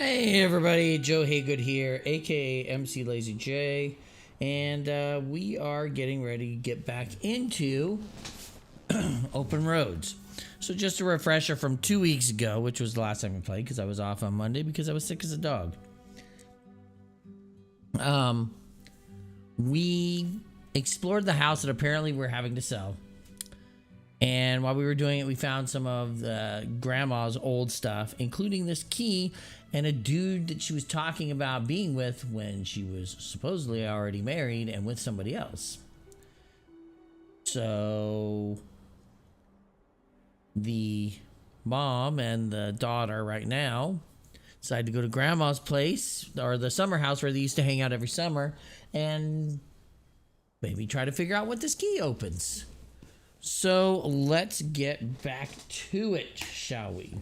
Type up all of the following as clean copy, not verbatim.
Hey everybody, Joe Haygood here, aka mclazyj, and we are getting ready to get back into open roads. So just a refresher from 2 weeks ago, which was the last time we played because I was off on Monday because I was sick as a dog. We explored the house that apparently we're having to sell. And while we were doing it, we found some of the grandma's old stuff, including this key and a dude that she was talking about being with when she was supposedly already married and with somebody else. So the mom and the daughter right now decided to go to grandma's place, or the summer house where they used to hang out every summer, and maybe try to figure out what this key opens. So let's get back to it, shall we?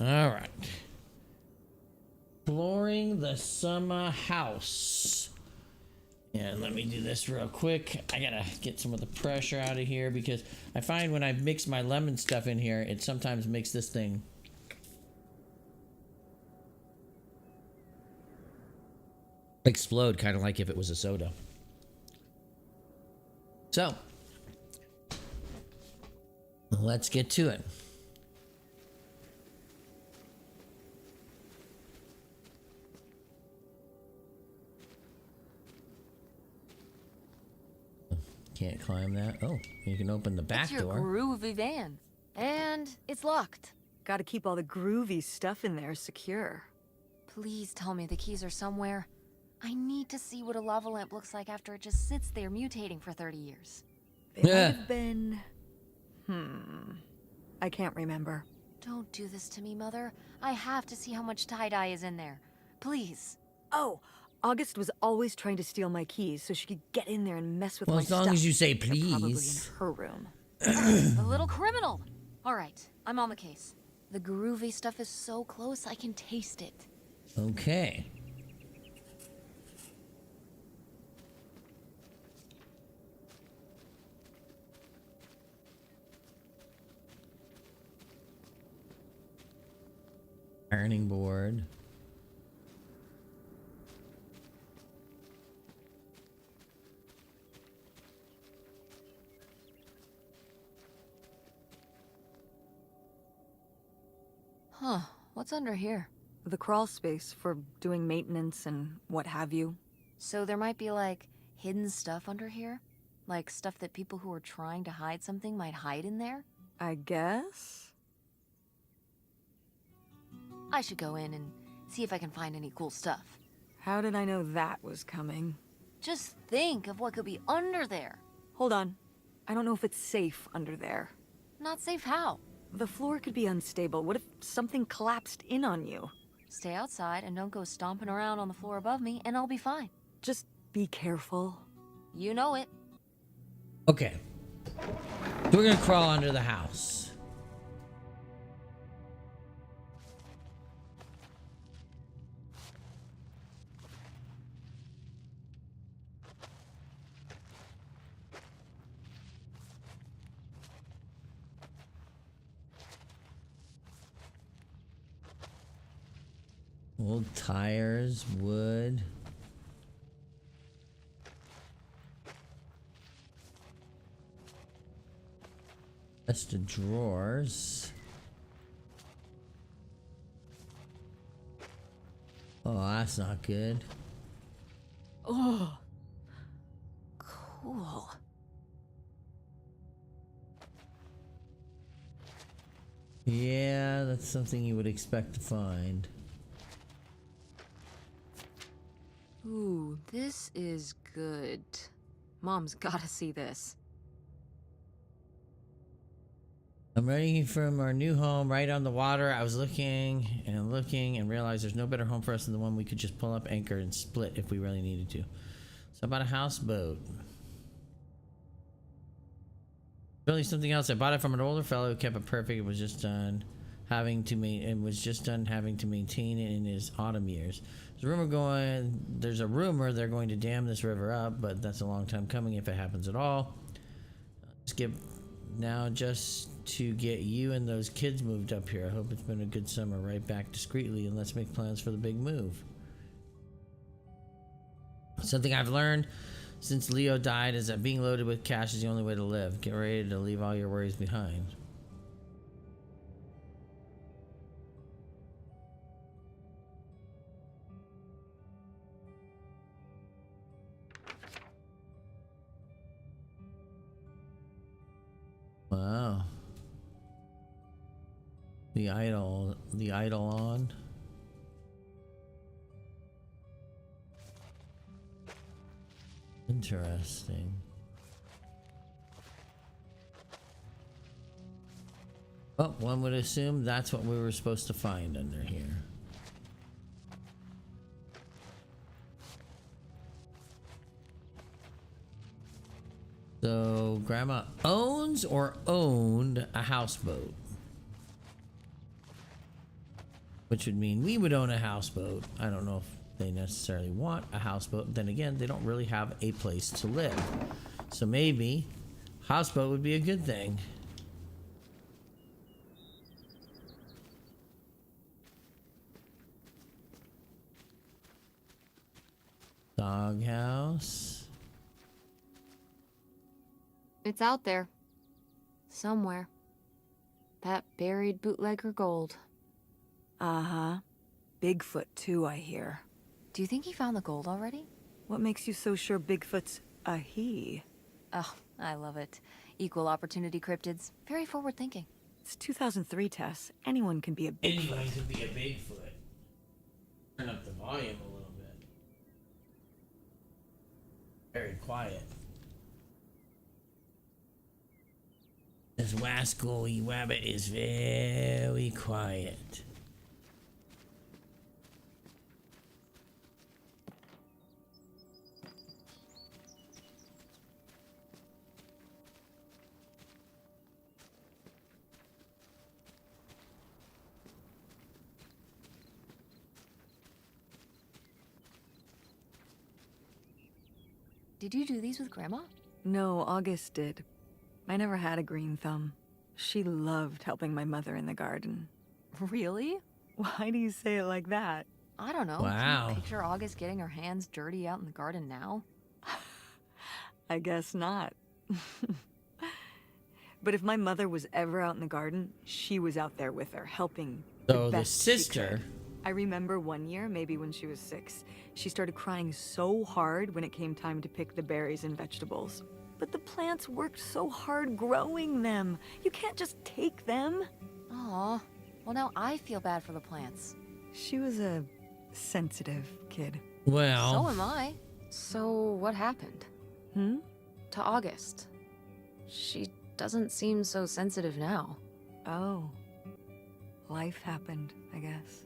All right. Exploring the summer house. And let me do this real quick. I gotta get some of the pressure out of here because I find when I mix my lemon stuff in here, it sometimes makes this thing explode, kind of like if it was a soda. So, let's get to it. Can't climb that. Oh, you can open the back door. It's your groovy van. And it's locked. Gotta keep all the groovy stuff in there secure. Please tell me the keys are somewhere. I need to see what a lava lamp looks like after it just sits there mutating for 30 years. They might have been... I can't remember. Don't do this to me, Mother. I have to see how much tie-dye is in there. Please. Oh, August was always trying to steal my keys so she could get in there and mess with Well, my as stuff. long as you say They're probably in please. her room. A little criminal. All right, I'm on the case. The groovy stuff is so close I can taste it. Okay. Ironing board. Huh, what's under here? The crawl space for doing maintenance and what have you. So there might be, like, hidden stuff under here? Like stuff that people who are trying to hide something might hide in there? I guess? I should go in and see if I can find any cool stuff. How did I know that was coming? Just think of what could be under there. Hold on. I don't know if it's safe under there. Not safe how? The floor could be unstable. What if something collapsed in on you? Stay outside and don't go stomping around on the floor above me, and I'll be fine. Just be careful. You know it. Okay. So we're gonna crawl under the house. Old tires, wood. Chest of drawers. Oh, that's not good. Oh. Cool. Yeah, that's something you would expect to find. Ooh, this is good. Mom's gotta see this. I'm running from our new home right on the water. I was looking and realized there's no better home for us than the one we could just pull up, anchor, and split if we really needed to. So I bought a houseboat. Really something else. I bought it from an older fellow who kept it perfect. It was just done having to maintain it in his autumn years. There's a rumor they're going to dam this river up, but that's a long time coming if it happens at all. Just to get you and those kids moved up here. I hope it's been a good summer. Right back discreetly, and let's make plans for the big move. Something I've learned since Leo died is that being loaded with cash is the only way to live. Get ready to leave all your worries behind. Wow. The idol on. Interesting. Well, one would assume that's what we were supposed to find under here. So, Grandma owns or owned a houseboat. which would mean we would own a houseboat. I don't know if they necessarily want a houseboat. Then again, they don't really have a place to live. So maybe houseboat would be a good thing. Doghouse. It's out there. Somewhere. That buried bootlegger gold. Uh-huh. Bigfoot, too, I hear. Do you think he found the gold already? What makes you so sure Bigfoot's a he? Oh, I love it. Equal opportunity cryptids. Very forward thinking. It's 2003, Tess. Anyone can be a Bigfoot. Anyone could be a Bigfoot. Turn up the volume a little bit. Very quiet. This wascally wabbit is very quiet. Did you do these with Grandma? No, August did. I never had a green thumb. She loved helping my mother in the garden. Really? Why do you say it like that? I don't know. Wow. Can you picture August getting her hands dirty out in the garden now? I guess not. But if my mother was ever out in the garden, she was out there with her, helping. So the best she sister. could. I remember one year, maybe when she was 6, she started crying so hard when it came time to pick the berries and vegetables. But the plants worked so hard growing them. You can't just take them. Aw. Well, now I feel bad for the plants. She was a sensitive kid. Well. So am I. So what happened? Hmm? To August. She doesn't seem so sensitive now. Oh. Life happened, I guess.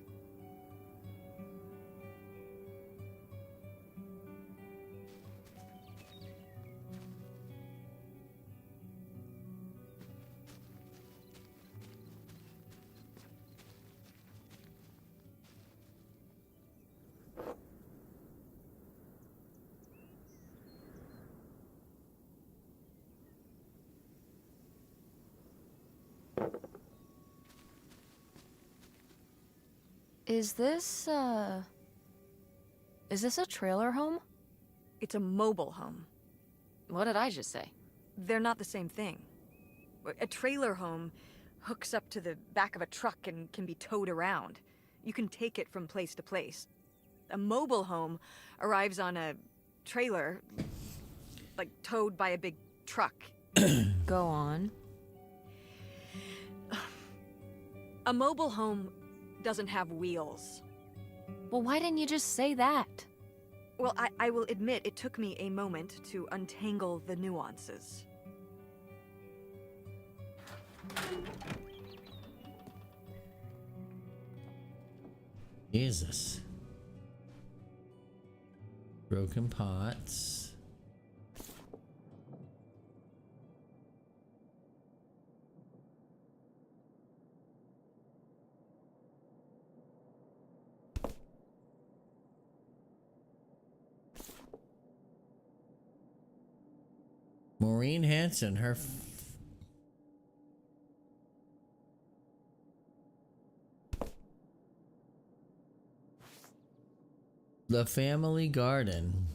Is this a trailer home? It's a mobile home. What did I just say? They're not the same thing. A trailer home hooks up to the back of a truck and can be towed around. You can take it from place to place. A mobile home arrives on a trailer, like towed by a big truck. Go on. A mobile home doesn't have wheels. Well, why didn't you just say that? Well, I will admit it took me a moment to untangle the nuances. Jesus. Broken pots. Maureen Hanson, her The Family Garden.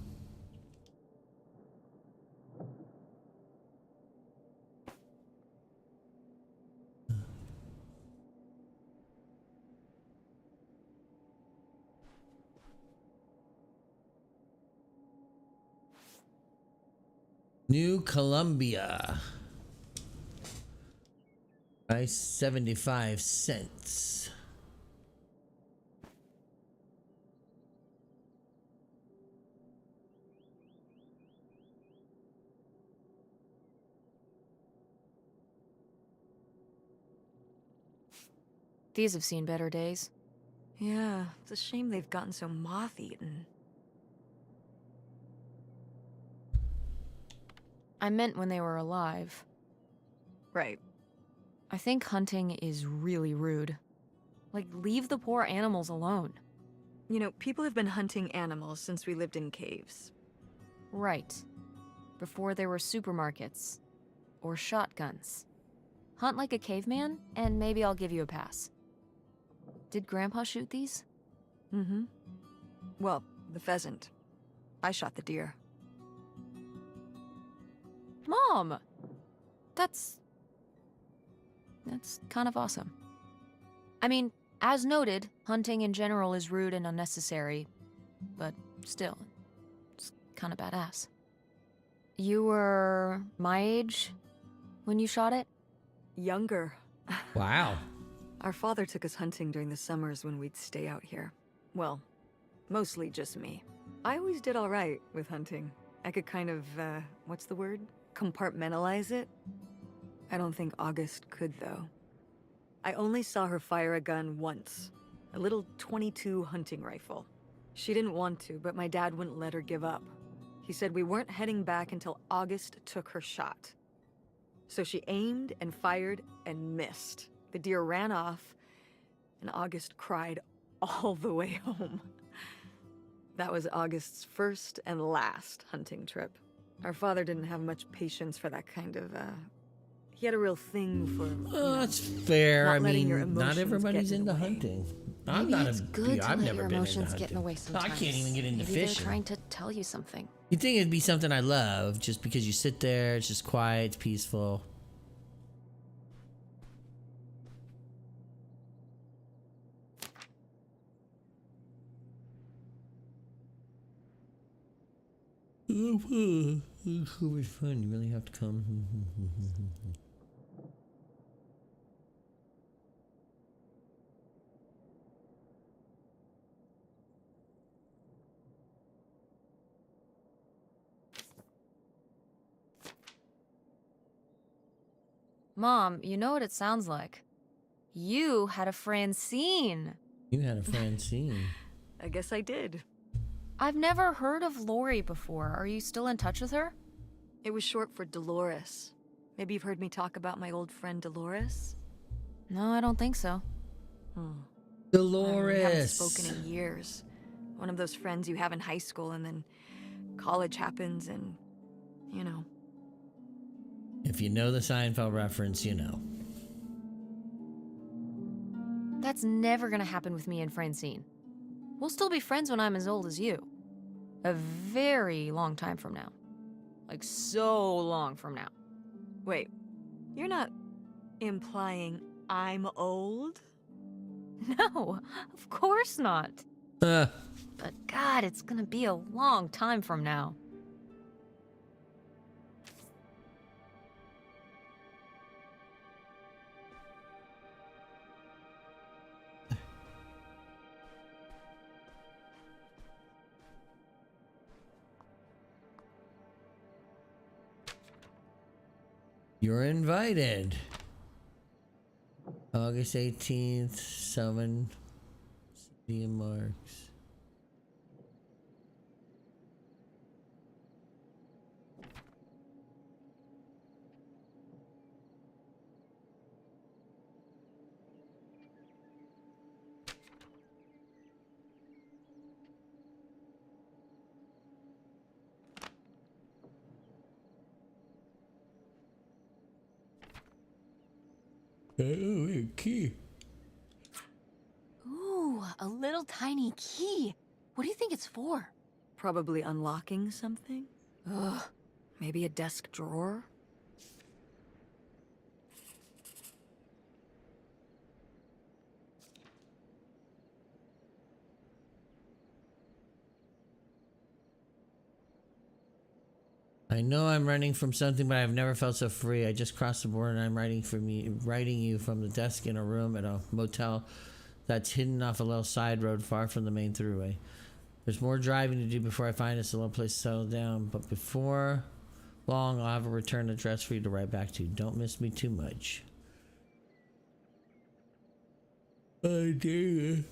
New Columbia. Price 75 cents. These have seen better days. Yeah, it's a shame they've gotten so moth-eaten. I meant when they were alive. Right. I think hunting is really rude. Like, leave the poor animals alone. You know, people have been hunting animals since we lived in caves. Right. Before there were supermarkets. Or shotguns. Hunt like a caveman, and maybe I'll give you a pass. Did Grandpa shoot these? Mm-hmm. Well, the pheasant. I shot the deer. Mom! That's kind of awesome. I mean, as noted, hunting in general is rude and unnecessary, but still, it's kind of badass. You were my age when you shot it? Younger. Wow. Our father took us hunting during the summers when we'd stay out here. Well, mostly just me. I always did all right with hunting. I could kind of, what's the word? Compartmentalize it? I don't think August could, though. I only saw her fire a gun once. A little .22 hunting rifle. She didn't want to, but my dad wouldn't let her give up. He said we weren't heading back until August took her shot. So she aimed and fired and missed. The deer ran off, and August cried all the way home. That was August's first and last hunting trip. Our father didn't have much patience for that kind of, he had a real thing for, That's fair. not I letting your mean, not emotions everybody's get in the into way. hunting. Maybe I'm not it's a. good to I've let never your been emotions into get in the way hunting. I sometimes. can't even get into Maybe fishing. they're trying to tell you something. You'd think it'd be something I love, just because you sit there, it's just quiet, it's peaceful. It's so much fun. You really have to come. Mom, you know what it sounds like. You had a Francine. You had a Francine. I guess I did. I've never heard of Lori before. Are you still in touch with her? It was short for Dolores. Maybe you've heard me talk about my old friend Dolores? No, I don't think so. We haven't Dolores. spoken in years. One of those friends you have in high school and then college happens and, you know. If you know the Seinfeld reference, you know. That's never gonna happen with me and Francine. We'll still be friends when I'm as old as you. A very long time from now. Like, so long from now. Wait, you're not implying I'm old? No, of course not. Uh, But God, it's gonna be a long time from now. you're invited. August 18th, 7 City and Marks. Oh, key. Ooh, a little tiny key. What do you think it's for? Probably unlocking something? Ugh. Maybe a desk drawer? I know I'm running from something, but I've never felt so free. I just crossed the border and I'm writing you from the desk in a room at a motel that's hidden off a little side road far from the main throughway. There's more driving to do before I find us a little place to settle down, but before long, I'll have a return address for you to write back to. Don't miss me too much. I dare you.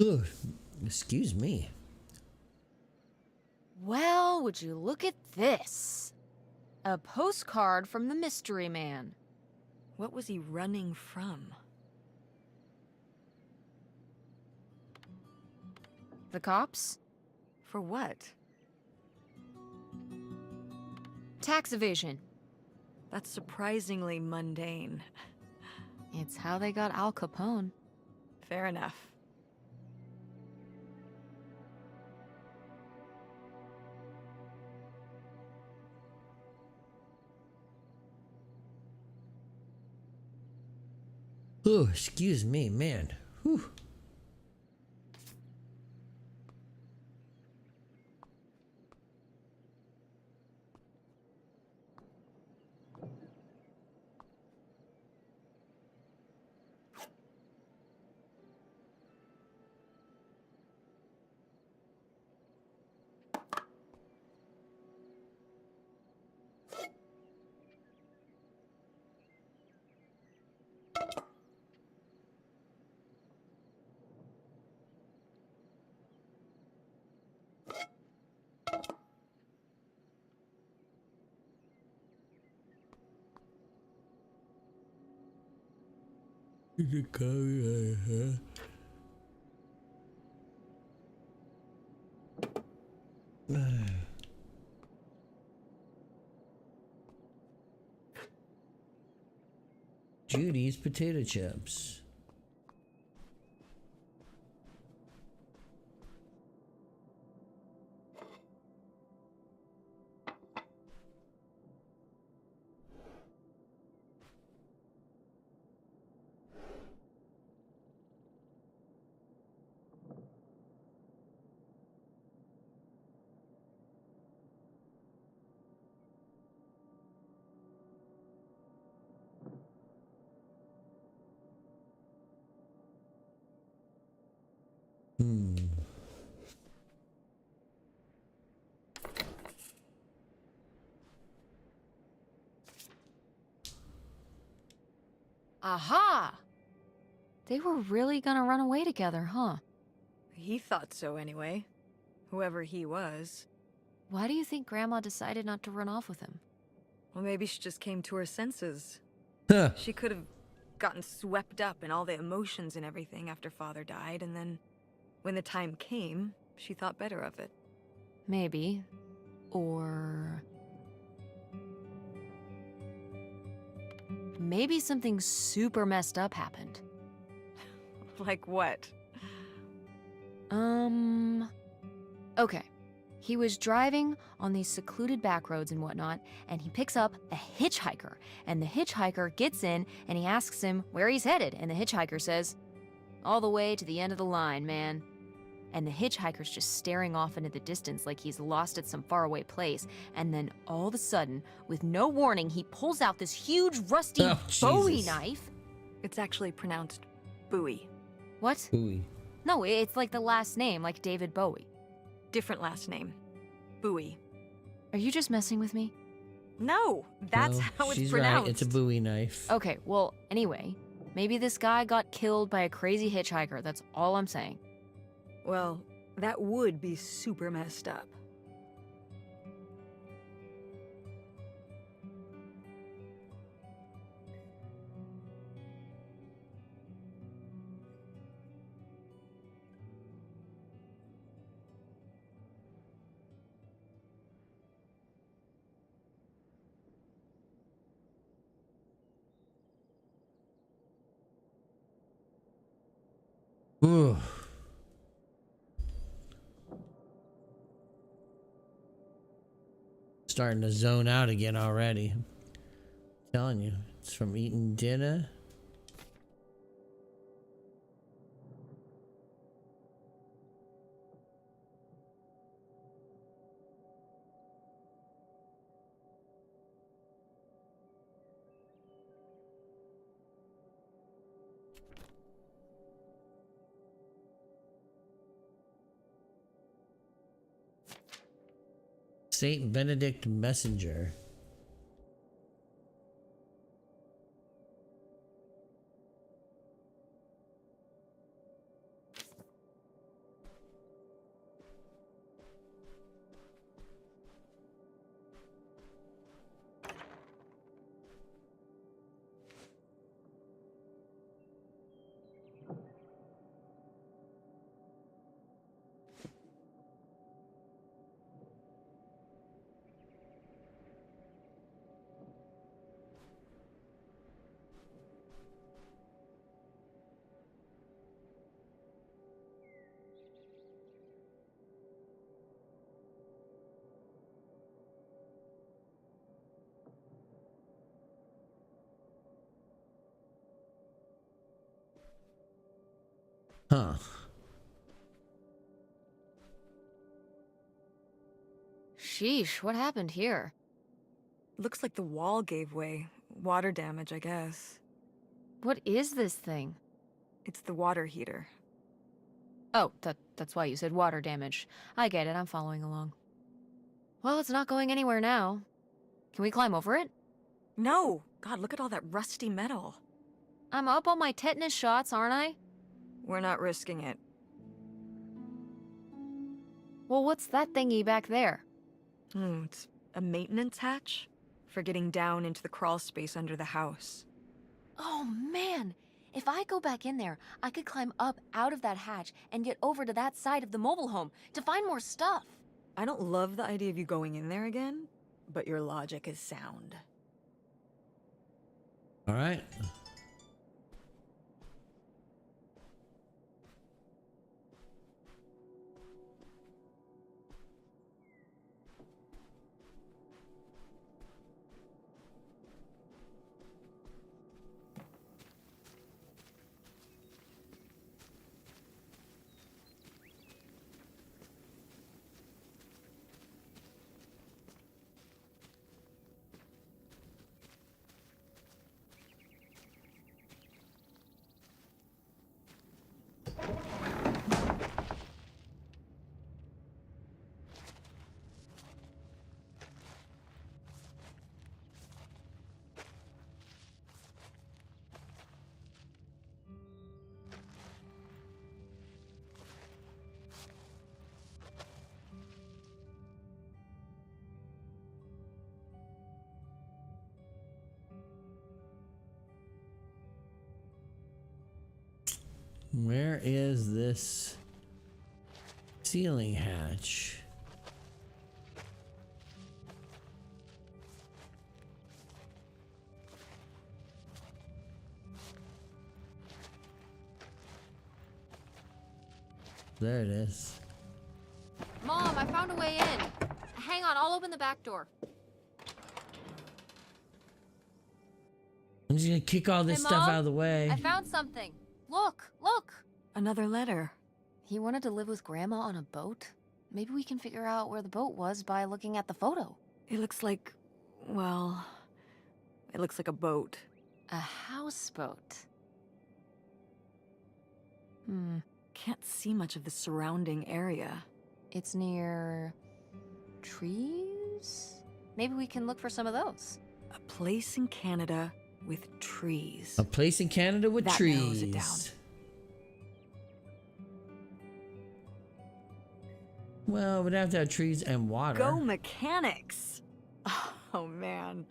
Ugh, excuse me. Well, would you look at this? A postcard from the mystery man. What was he running from? The cops? For what? Tax evasion. That's surprisingly mundane. It's how they got Al Capone. Fair enough. Oh, excuse me, man. Whew. Judy's potato chips. Aha! They were really gonna run away together, huh? He thought so anyway. Whoever he was. Why do you think Grandma decided not to run off with him? Well, maybe she just came to her senses. Huh. She could have gotten swept up in all the emotions and everything after Father died, and then when the time came, she thought better of it. Maybe. Or... maybe something super messed up happened. Like what? Okay. He was driving on these secluded back roads and whatnot, and he picks up a hitchhiker. And the hitchhiker gets in, and he asks him where he's headed. And the hitchhiker says, all the way to the end of the line, man. And the hitchhiker's just staring off into the distance like he's lost at some faraway place. And then all of a sudden, with no warning, he pulls out this huge rusty Oh, Bowie Jesus. knife. It's actually pronounced Bowie. What? Ooey. No, it's like the last name, like David Bowie. Different last name. Bowie. Are you just messing with me? No, that's No, how it's she's pronounced. right. It's a Bowie knife. Okay, well, anyway, maybe this guy got killed by a crazy hitchhiker. That's all I'm saying. Well, that would be super messed up. Ooh. Starting to zone out again already. I'm telling you, it's from eating dinner. Saint Benedict Messenger. Huh. Sheesh, what happened here? Looks like the wall gave way. Water damage, I guess. What is this thing? It's the water heater. Oh, that's why you said water damage. I get it, I'm following along. Well, it's not going anywhere now. Can we climb over it? No! God, look at all that rusty metal. I'm up on my tetanus shots, aren't I? We're not risking it. Well, what's that thingy back there? It's a maintenance hatch for getting down into the crawl space under the house. Oh, man! If I go back in there, I could climb up out of that hatch and get over to that side of the mobile home to find more stuff. I don't love the idea of you going in there again, but your logic is sound. All right. Where is this ceiling hatch? There it is. Mom, I found a way in. Hang on, I'll open the back door. I'm just gonna kick all this Hey, stuff Mom, out of the way. I found something. Look, look! Another letter. He wanted to live with Grandma on a boat? Maybe we can figure out where the boat was by looking at the photo. It looks like, well, it looks like a boat. A houseboat. Can't see much of the surrounding area. It's near... trees? Maybe we can look for some of those. A place in Canada with trees. A place in Canada with That trees. narrows it down. Well, we'd have to have trees and water. Go mechanics! Oh man,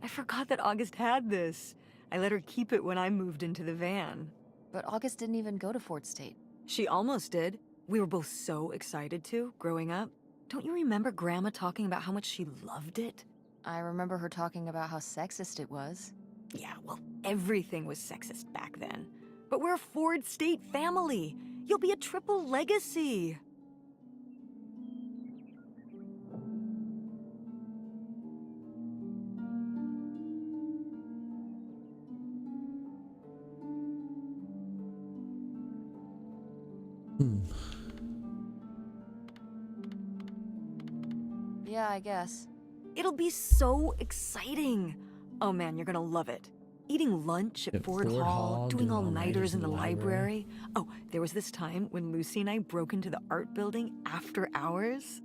I forgot that August had this. I let her keep it when I moved into the van. But August didn't even go to Fort State. She almost did. We were both so excited to, growing up. Don't you remember Grandma talking about how much she loved it? I remember her talking about how sexist it was. Yeah, well, everything was sexist back then. But we're a Ford State family. You'll be a triple legacy. Yeah, I guess. It'll be so exciting. Oh man, you're gonna love it. Eating lunch at Ford Hall, doing all-nighters in the library. Oh, there was this time when Lucy and I broke into the art building after hours.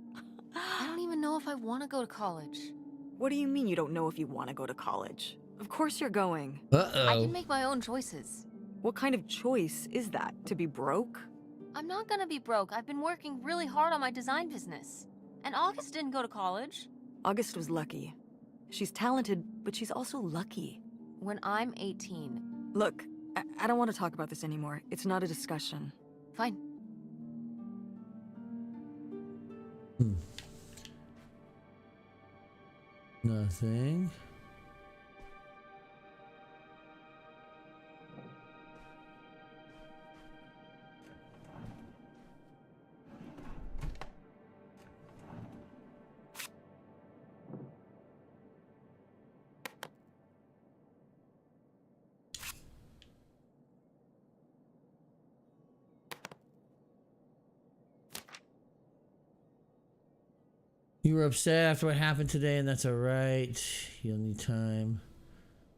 I don't even know if I want to go to college. What do you mean you don't know if you want to go to college? Of course you're going. Uh-oh. I can make my own choices. What kind of choice is that? To be broke? I'm not gonna be broke. I've been working really hard on my design business. And August didn't go to college. August was lucky. She's talented, but she's also lucky. When I'm 18. Look, I don't want to talk about this anymore. It's not a discussion. Fine. Nothing. You were upset after what happened today, and that's alright. You'll need time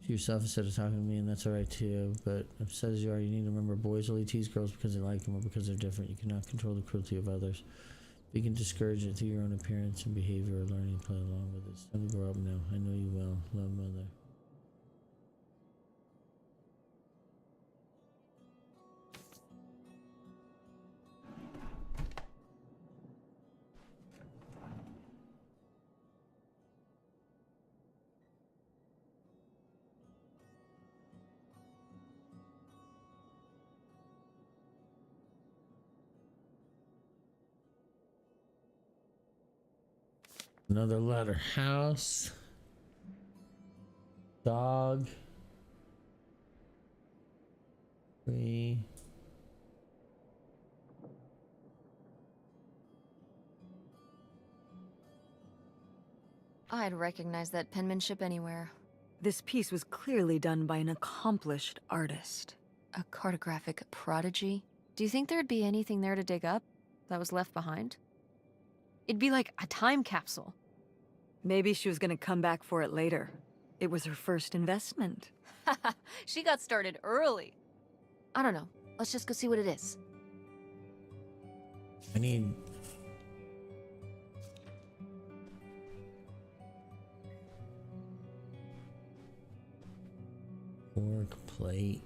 to yourself instead of talking to me, and that's alright too. But upset as you are, you need to remember boys only tease girls because they like them or because they're different. You cannot control the cruelty of others. You can discourage it through your own appearance and behavior or learning to play along with it. It's time to grow up now. I know you will. Love, Mother. Another letter. House. Dog. Tree. I'd recognize that penmanship anywhere. This piece was clearly done by an accomplished artist. A cartographic prodigy? Do you think there'd be anything there to dig up that was left behind? It'd be like a time capsule. Maybe she was gonna come back for it later. It was her first investment. She got started early. I don't know. Let's just go see what it is. I need... fork, plate.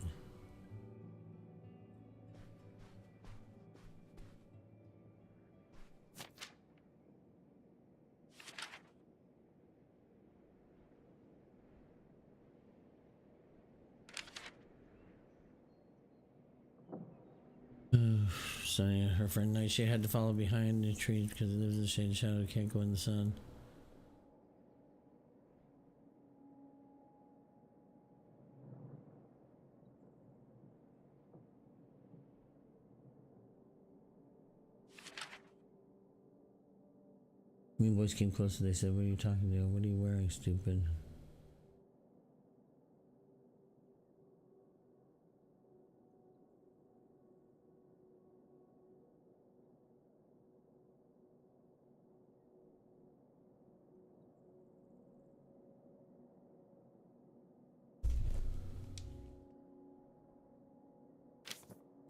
Sunny, her friend Night, she had to follow behind the trees because it lives in the shade and shadow, can't go in the sun. Mean boys came closer, they said, what are you talking to? What are you wearing, stupid?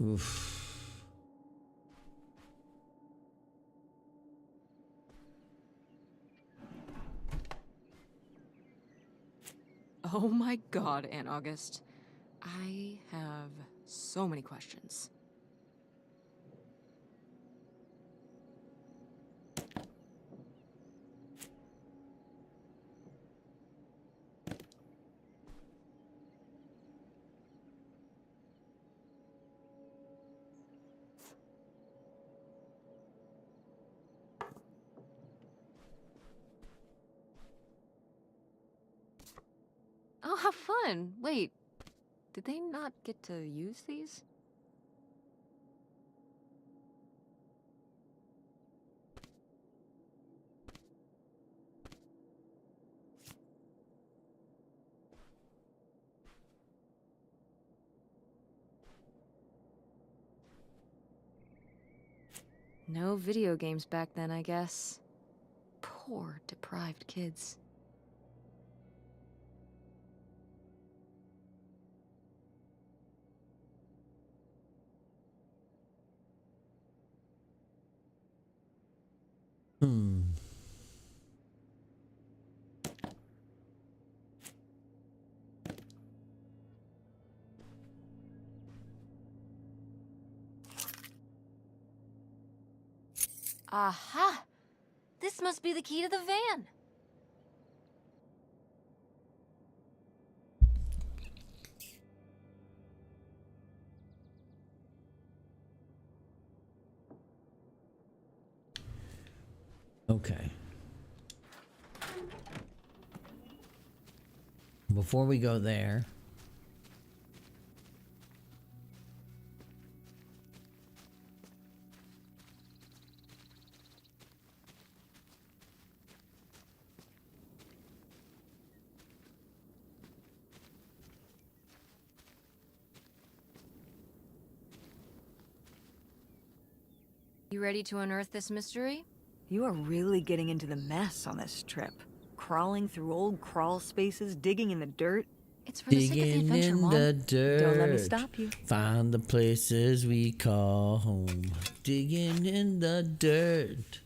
Oof. Oh my god, Aunt August. I have so many questions. Oh, how fun! Wait, did they not get to use these? No video games back then, I guess. Poor, deprived kids. Aha! This must be the key to the van. Okay. Before we go there, You ready to unearth this mystery? You are really getting into the mess on this trip. Crawling through old crawl spaces, digging in the dirt. It's for the sake of the Digging adventure, in Mom. the dirt. Don't let me stop you. Find the places we call home. Digging in the dirt.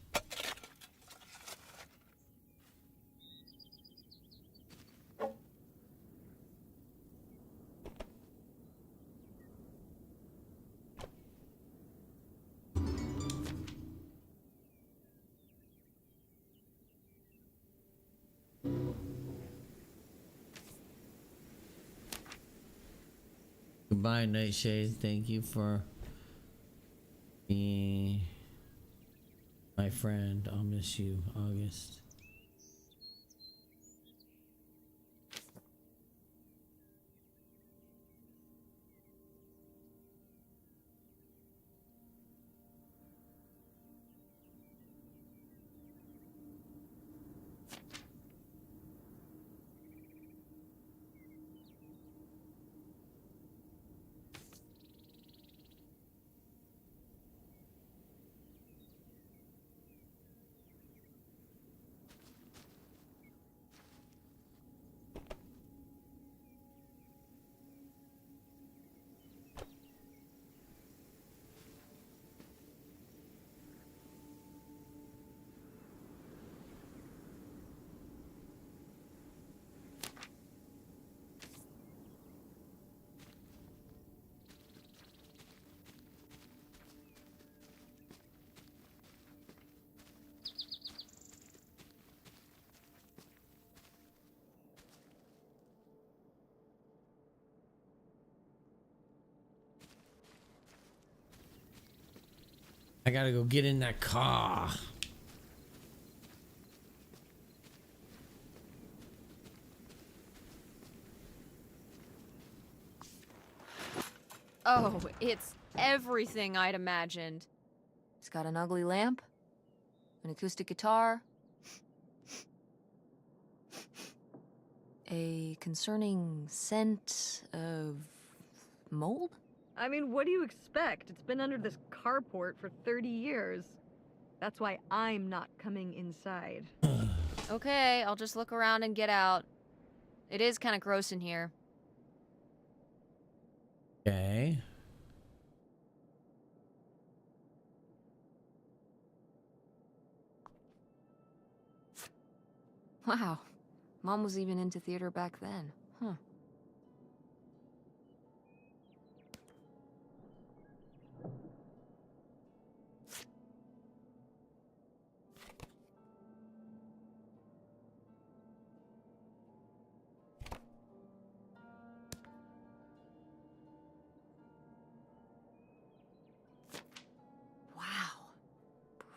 Goodbye, Nightshade. Thank you for being my friend. I'll miss you, August. I gotta go get in that car. Oh, it's everything I'd imagined. It's got an ugly lamp, an acoustic guitar, a concerning scent of mold? I mean, what do you expect? It's been under this carport for 30 years. That's why I'm not coming inside. Okay, I'll just look around and get out. It is kind of gross in here. Okay. Wow, Mom was even into theater back then. Huh. Wow.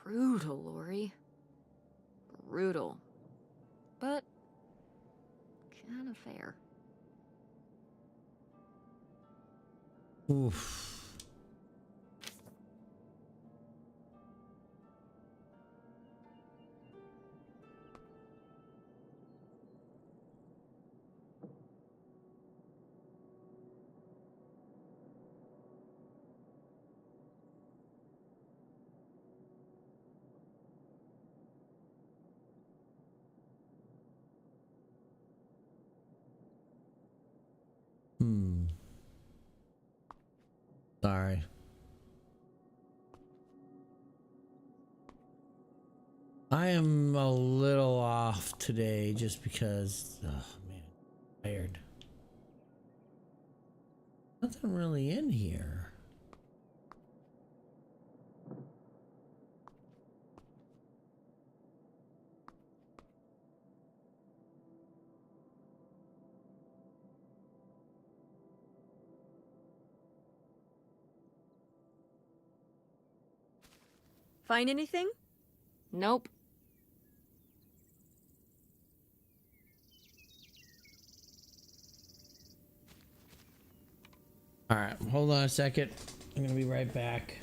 Brutal, Lori. Brutal. But kind of fair. Oof. Sorry. I am a little off today just because, oh man, tired. Nothing really in here. Find anything? Nope. All right, hold on a second. I'm gonna be right back.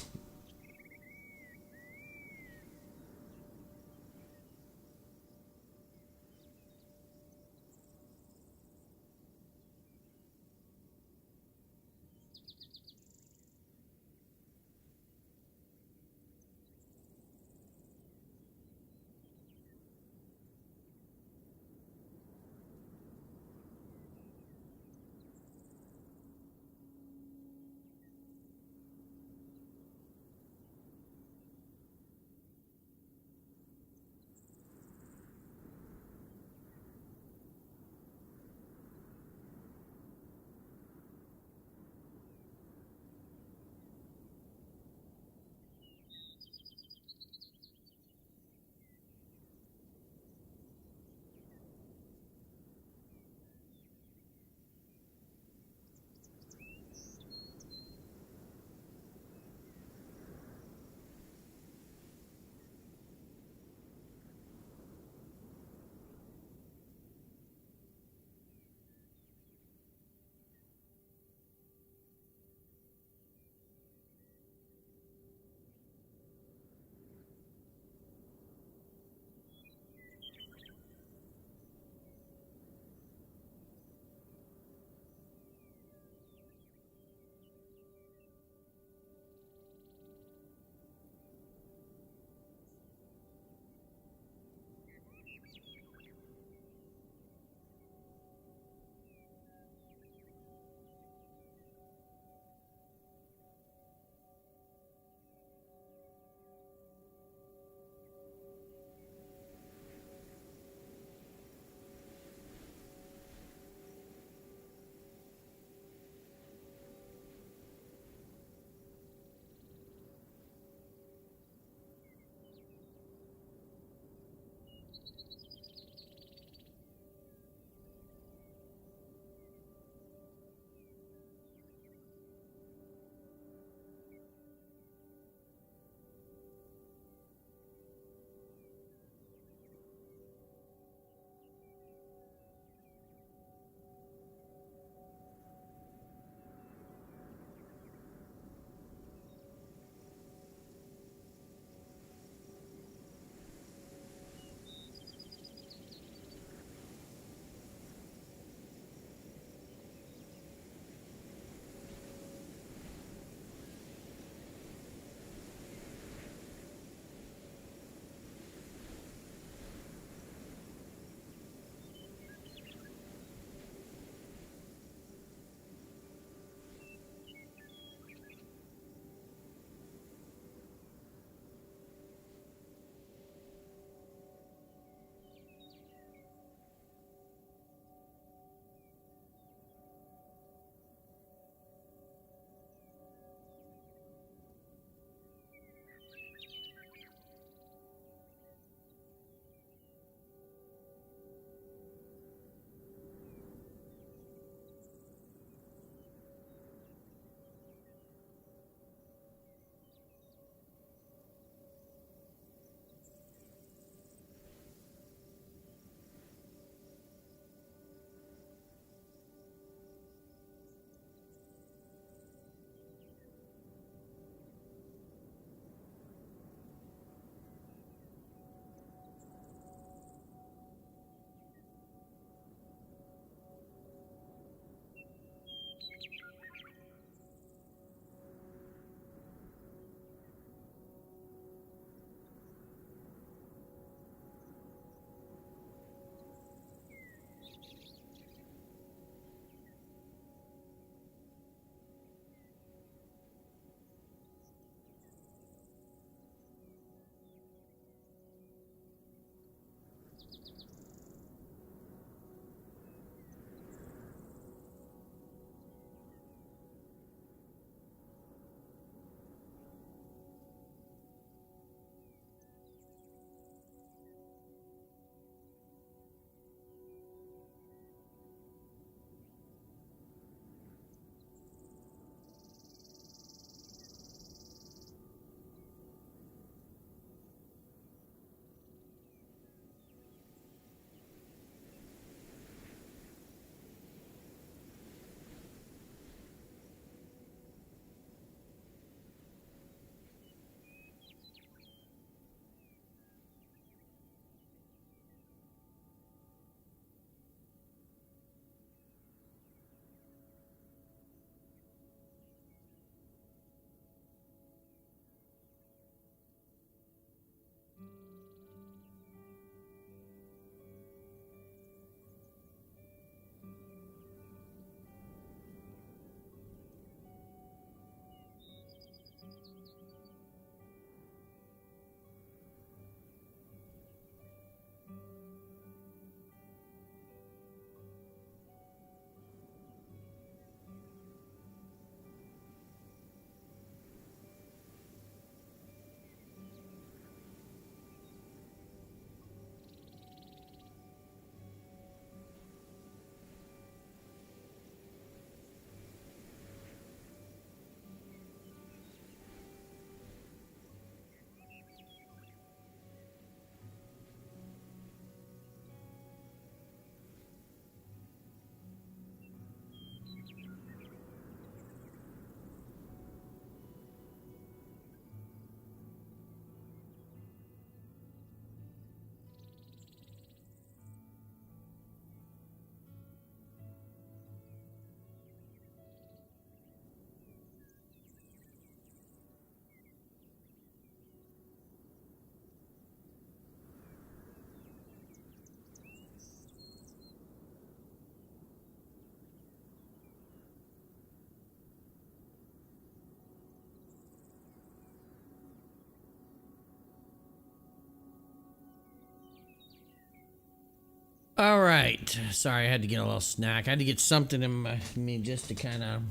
All right. Sorry, I had to get a little snack. I had to get something in me just to kind of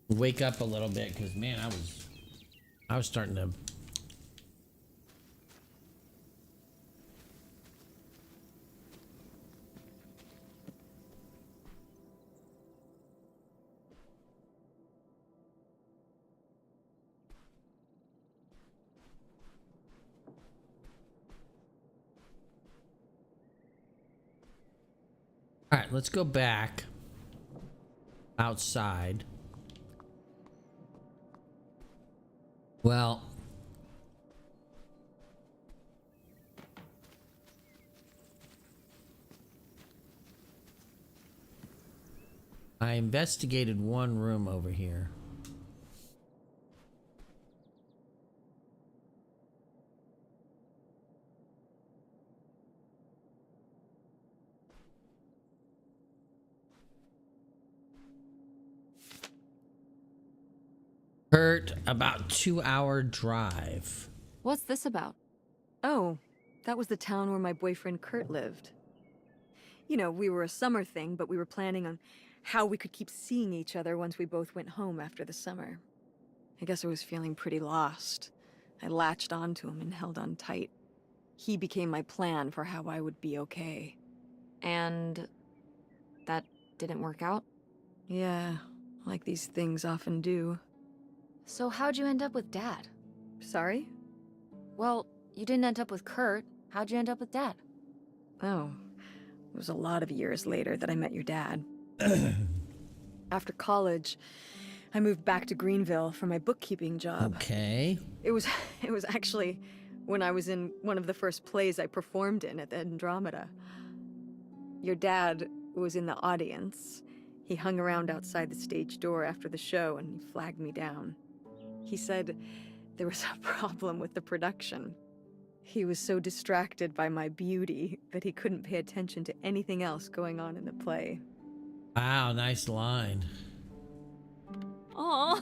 wake up a little bit, because man, I was starting to. All right, let's go back outside. Well, I investigated one room over here. Kurt, about 2-hour drive. What's this about? Oh, that was the town where my boyfriend Kurt lived. You know, we were a summer thing, but we were planning on how we could keep seeing each other once we both went home after the summer. I guess I was feeling pretty lost. I latched onto him and held on tight. He became my plan for how I would be okay. And that didn't work out? Yeah, like these things often do. So how'd you end up with Dad? Sorry? Well, you didn't end up with Kurt. How'd you end up with Dad? Oh, it was a lot of years later that I met your dad. After college, I moved back to Greenville for my bookkeeping job. Okay. It was actually when I was in one of the first plays I performed in at the Andromeda. Your dad was in the audience. He hung around outside the stage door after the show and he flagged me down. He said there was a problem with the production. He was so distracted by my beauty that he couldn't pay attention to anything else going on in the play. Wow, nice line. Aw,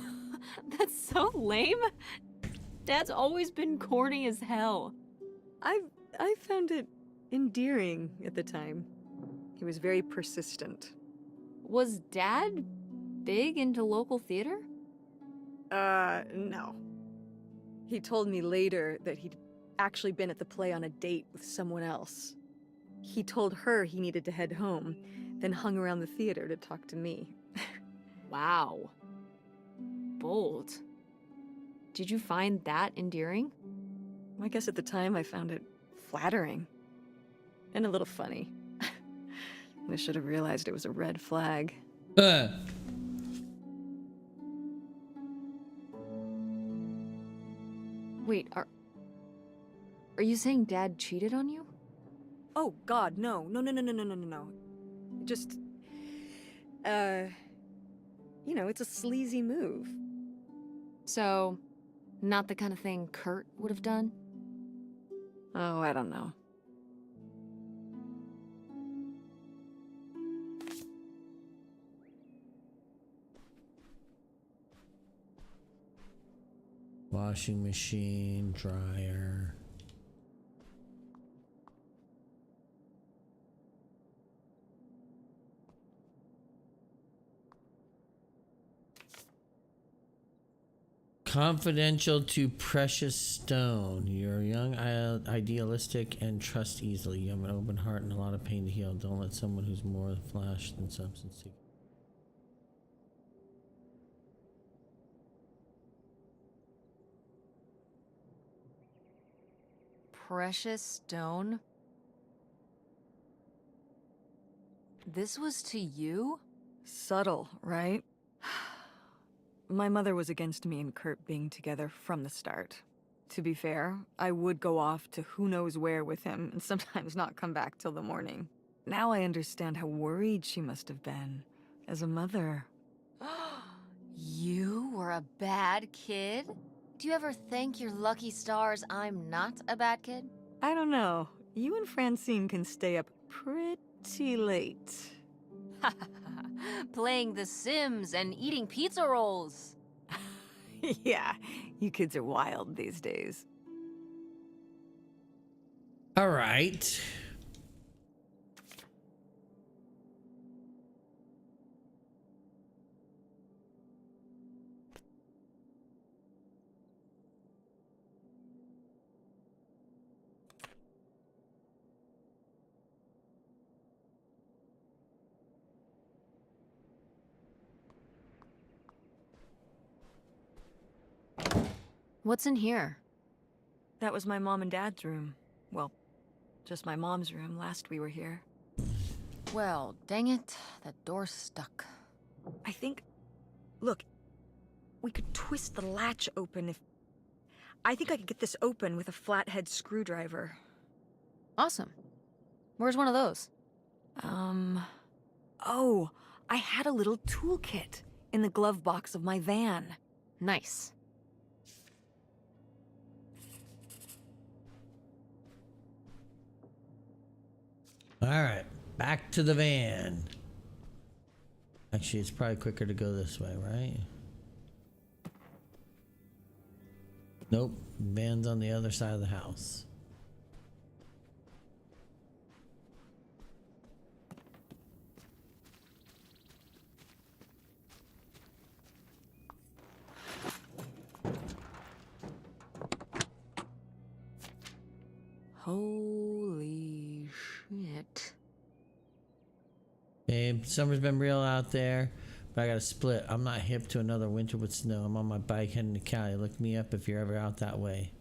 that's so lame. Dad's always been corny as hell. I found it endearing at the time. He was very persistent. Was Dad big into local theater? No. He told me later that he'd actually been at the play on a date with someone else. He told her he needed to head home, then hung around the theater to talk to me. Wow. Bold. Did you find that endearing? I guess at the time I found it flattering. And a little funny. I should have realized it was a red flag. Wait, are you saying Dad cheated on you? Oh, God, no. No. Just, you know, it's a sleazy move. So, not the kind of thing Kurt would have done? Oh, I don't know. Washing machine, dryer. Confidential to Precious Stone. You're young, idealistic, and trust easily. You have an open heart and a lot of pain to heal. Don't let someone who's more flash than substance seek. Precious Stone? This was to you? Subtle, right? My mother was against me and Kurt being together from the start. To be fair, I would go off to who knows where with him and sometimes not come back till the morning. Now I understand how worried she must have been as a mother. You were a bad kid? Do you ever thank your lucky stars I'm not a bad kid? I don't know. You and Francine can stay up pretty late. Playing The Sims and eating pizza rolls. Yeah, you kids are wild these days. All right. What's in here? That was my mom and dad's room. Well, just my mom's room last we were here. Well, dang it, that door's stuck. I think... Look, we could twist the latch open if... I think I could get this open with a flathead screwdriver. Awesome. Where's one of those? Oh, I had a little toolkit in the glove box of my van. Nice. All right, back to the van. Actually, it's probably quicker to go this way, right? Nope, van's on the other side of the house. Holy shit. Hey, summer's been real out there, but I got to split. I'm not hip to another winter with snow. I'm on my bike heading to Cali. Look me up if you're ever out that way.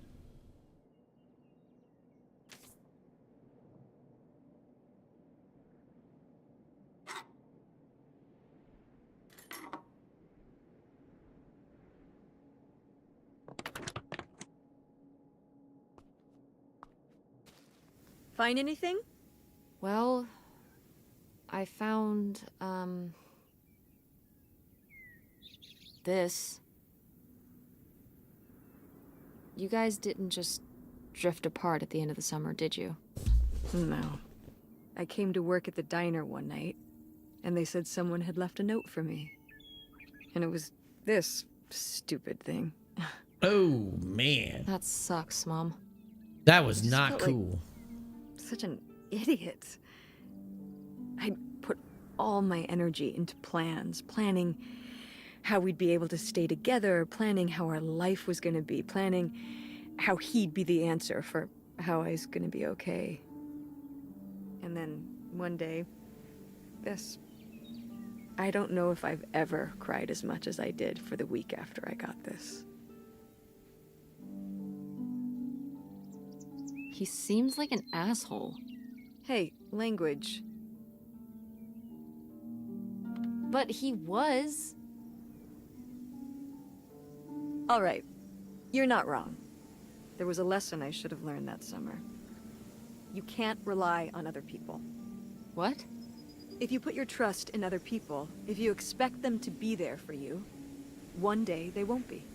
Find anything? Well, I found, this. You guys didn't just drift apart at the end of the summer, did you? No. I came to work at the diner one night, and they said someone had left a note for me. And it was this stupid thing. Oh, man. That sucks, Mom. That was Just not felt like- cool. Such an idiot. I put all my energy into planning how we'd be able to stay together, planning how our life was going to be, planning how he'd be the answer for how I was going to be okay. And then one day, this. I don't know if I've ever cried as much as I did for the week after I got this. He seems like an asshole. Hey, language. But he was. All right, you're not wrong. There was a lesson I should have learned that summer. You can't rely on other people. What? If you put your trust in other people, if you expect them to be there for you, one day they won't be.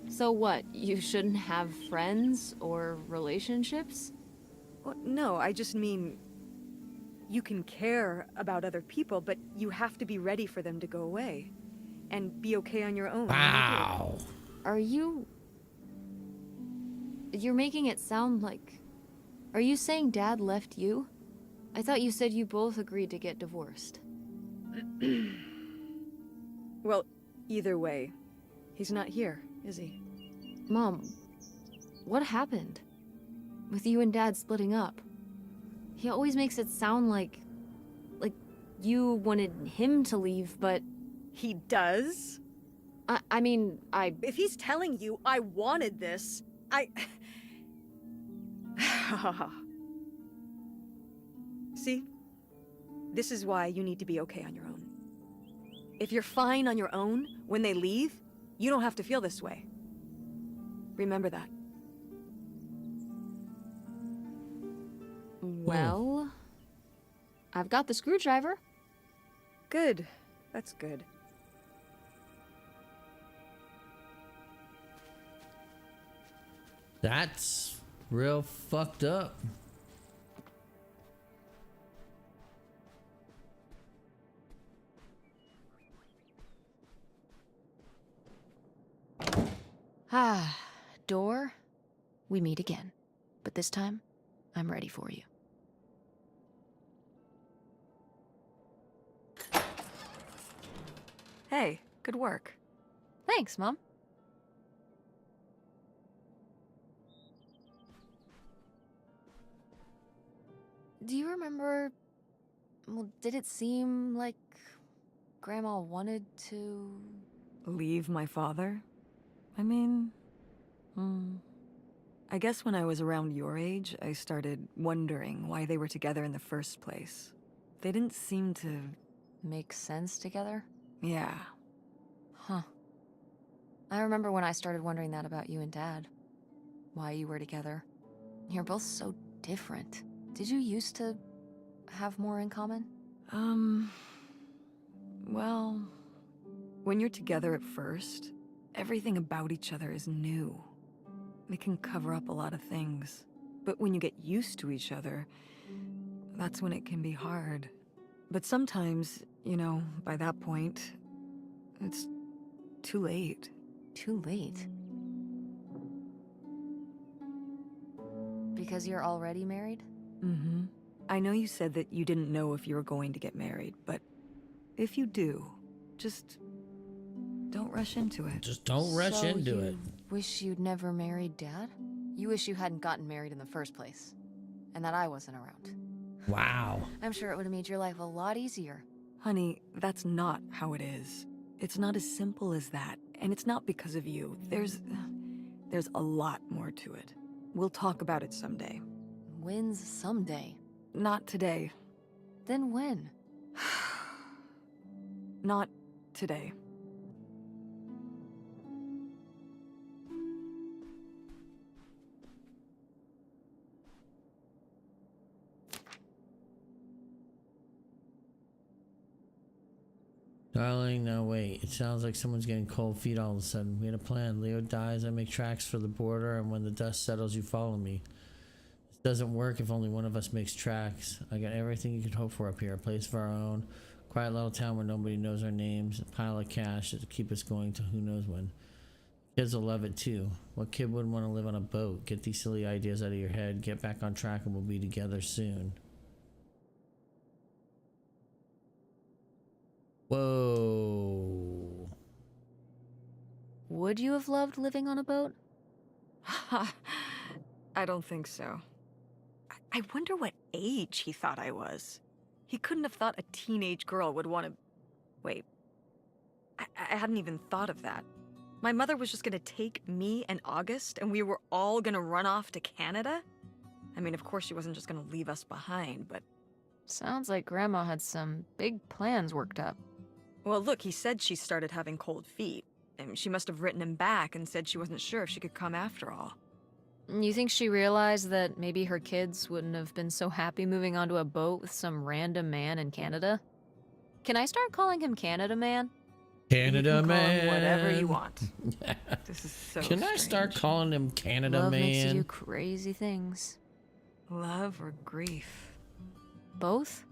So what? You shouldn't have friends or relationships? Well, no, I just mean you can care about other people, but you have to be ready for them to go away and be okay on your own. Wow. Are you... You're making it sound like... Are you saying Dad left you? I thought you said you both agreed to get divorced. Well, either way, he's not here, is he? Mom, what happened? With you and Dad splitting up? He always makes it sound like you wanted him to leave, but... He does? I mean, If he's telling you I wanted this, See? This is why you need to be okay on your own. If you're fine on your own, when they leave, you don't have to feel this way. Remember that. Well... I've got the screwdriver. Good. That's good. That's real fucked up. Ah, door, we meet again. But this time, I'm ready for you. Hey, good work. Thanks, Mom. Do you remember... Well, did it seem like Grandma wanted to Leave my father? I mean, I guess when I was around your age, I started wondering why they were together in the first place. They didn't seem to... Make sense together? Yeah. Huh. I remember when I started wondering that about you and Dad. Why you were together. You're both so different. Did you used to have more in common? Well, when you're together at first, everything about each other is new. It can cover up a lot of things. But when you get used to each other, that's when it can be hard. But sometimes, you know, by that point, it's too late. Too late. Because you're already married? Mm-hmm. I know you said that you didn't know if you were going to get married, but if you do, just don't rush into it. Just don't rush So into you it. Wish you'd never married Dad? You wish you hadn't gotten married in the first place. And that I wasn't around. Wow. I'm sure it would have made your life a lot easier. Honey, that's not how it is. It's not as simple as that, and it's not because of you. There's a lot more to it. We'll talk about it someday. When's someday? Not today. Then when? Not today. Darling, no wait. It sounds like someone's getting cold feet all of a sudden. We had a plan. Leo dies, I make tracks for the border, and when the dust settles, you follow me. This doesn't work if only one of us makes tracks. I got everything you could hope for up here. A place of our own. Quiet little town where nobody knows our names. A pile of cash to keep us going to who knows when. Kids will love it too. What kid wouldn't want to live on a boat? Get these silly ideas out of your head. Get back on track and we'll be together soon. Whoa. Would you have loved living on a boat? I don't think so. I wonder what age he thought I was. He couldn't have thought a teenage girl would want to... Wait. I hadn't even thought of that. My mother was just gonna take me and August, and we were all gonna run off to Canada? I mean, of course she wasn't just gonna leave us behind, but... Sounds like Grandma had some big plans worked up. Well, look, he said she started having cold feet. And she must have written him back and said she wasn't sure if she could come after all. You think she realized that maybe her kids wouldn't have been so happy moving onto a boat with some random man in Canada? Can I start calling him Canada Man? Canada You can call Man. him whatever you want. This is so Can I start strange. calling him Canada Love Man? makes you do crazy things. Love or grief? Both?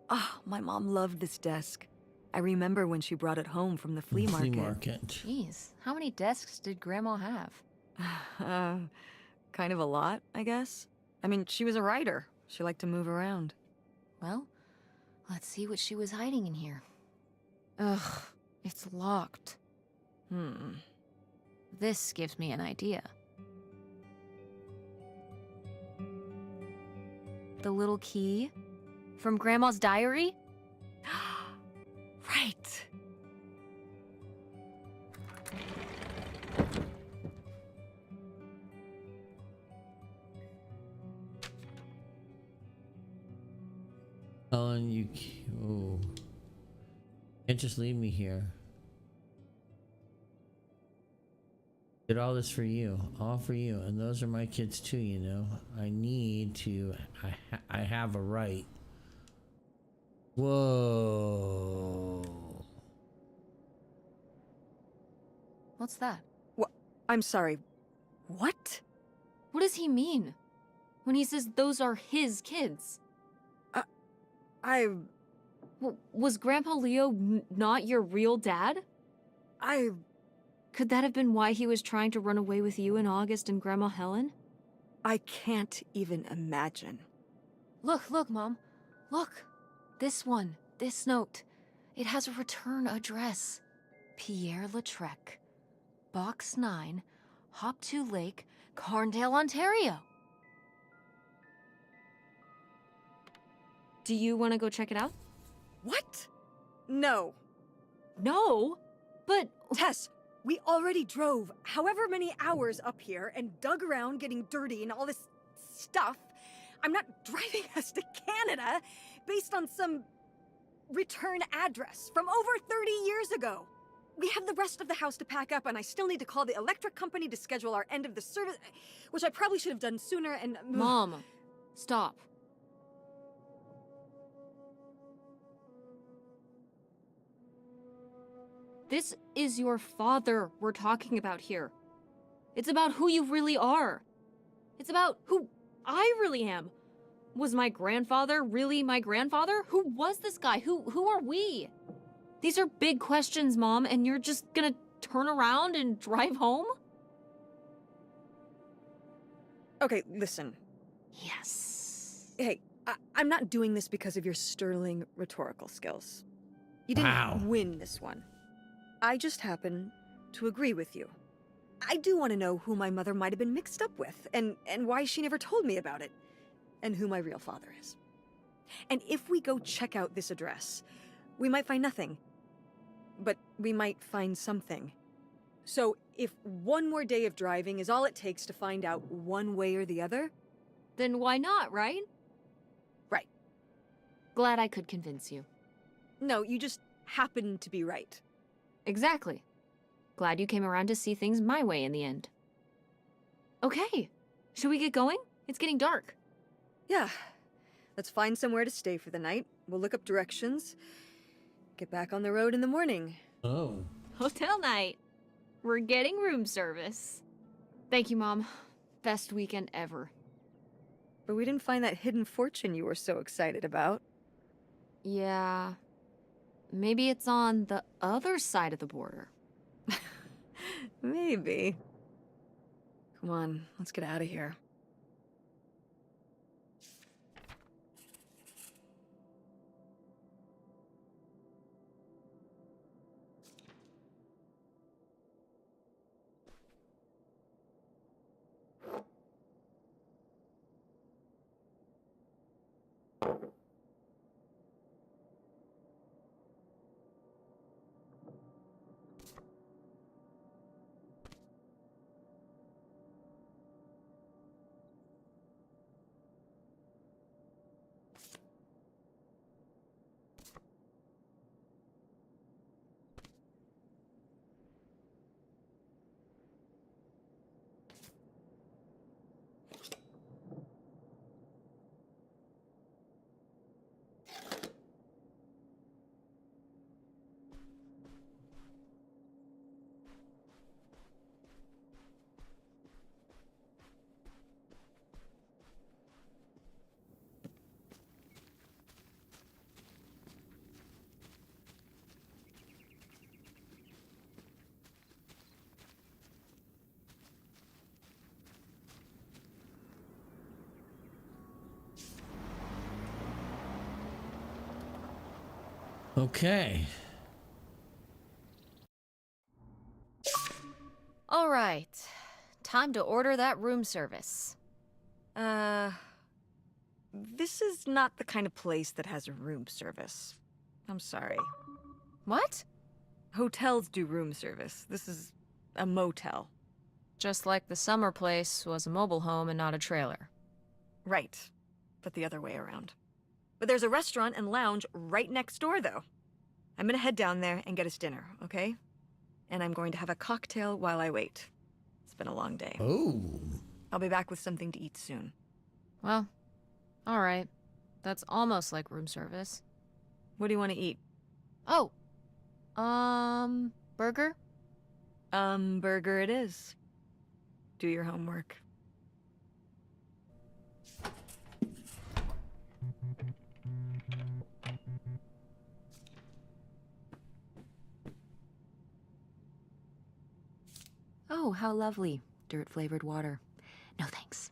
Oh, my mom loved this desk. I remember when she brought it home from the flea market. Jeez, how many desks did Grandma have? Kind of a lot, I guess. I mean, she was a writer. She liked to move around. Well, let's see what she was hiding in here. Ugh, it's locked. This gives me an idea. The little key? From Grandma's diary? Right. Ellen, you... Oh. Can't just leave me here. Did all this for you, all for you, and those are my kids too. You know, I need to. I have a right. Whoa. What's that? What? I'm sorry. What? What does he mean? When he says those are his kids? Was Grandpa Leo not your real dad? Could that have been why he was trying to run away with you and August and Grandma Helen? I can't even imagine. Look, Mom. Look. This one. This note. It has a return address. Pierre Lautrec. Box 9, Hop 2 Lake, Carndale, Ontario. Do you want to go check it out? What? No. No, but... Tess, we already drove however many hours up here and dug around getting dirty and all this stuff. I'm not driving us to Canada based on some return address from over 30 years ago. We have the rest of the house to pack up, and I still need to call the electric company to schedule our end of the service, which I probably should have done sooner, and... Mom, stop. This is your father we're talking about here. It's about who you really are. It's about who I really am. Was my grandfather really my grandfather? Who was this guy? Who are we? These are big questions, Mom, and you're just gonna turn around and drive home? Okay, listen. Yes. Hey, I'm not doing this because of your sterling rhetorical skills. You didn't Wow. win this one. I just happen to agree with you. I do want to know who my mother might have been mixed up with, and why she never told me about it, and who my real father is. And if we go check out this address, we might find nothing. But we might find something. So if one more day of driving is all it takes to find out one way or the other... Then why not, right? Right. Glad I could convince you. No, you just happen to be right. Exactly. Glad you came around to see things my way in the end. Okay, should we get going? It's getting dark. Yeah. Let's find somewhere to stay for the night. We'll look up directions. Get back on the road in the morning. Oh. Hotel night. We're getting room service. Thank you, Mom. Best weekend ever. But we didn't find that hidden fortune you were so excited about. Yeah. Maybe it's on the other side of the border. Maybe. Come on, let's get out of here. Okay. All right. Time to order that room service. This is not the kind of place that has a room service. I'm sorry. What? Hotels do room service. This is a motel. Just like the summer place was a mobile home and not a trailer. Right. But the other way around. But there's a restaurant and lounge right next door, though. I'm gonna head down there and get us dinner, okay? And I'm going to have a cocktail while I wait. It's been a long day. Oh. I'll be back with something to eat soon. Well, alright. That's almost like room service. What do you want to eat? Oh! Burger? Burger it is. Do your homework. Oh, how lovely. Dirt-flavored water. No thanks.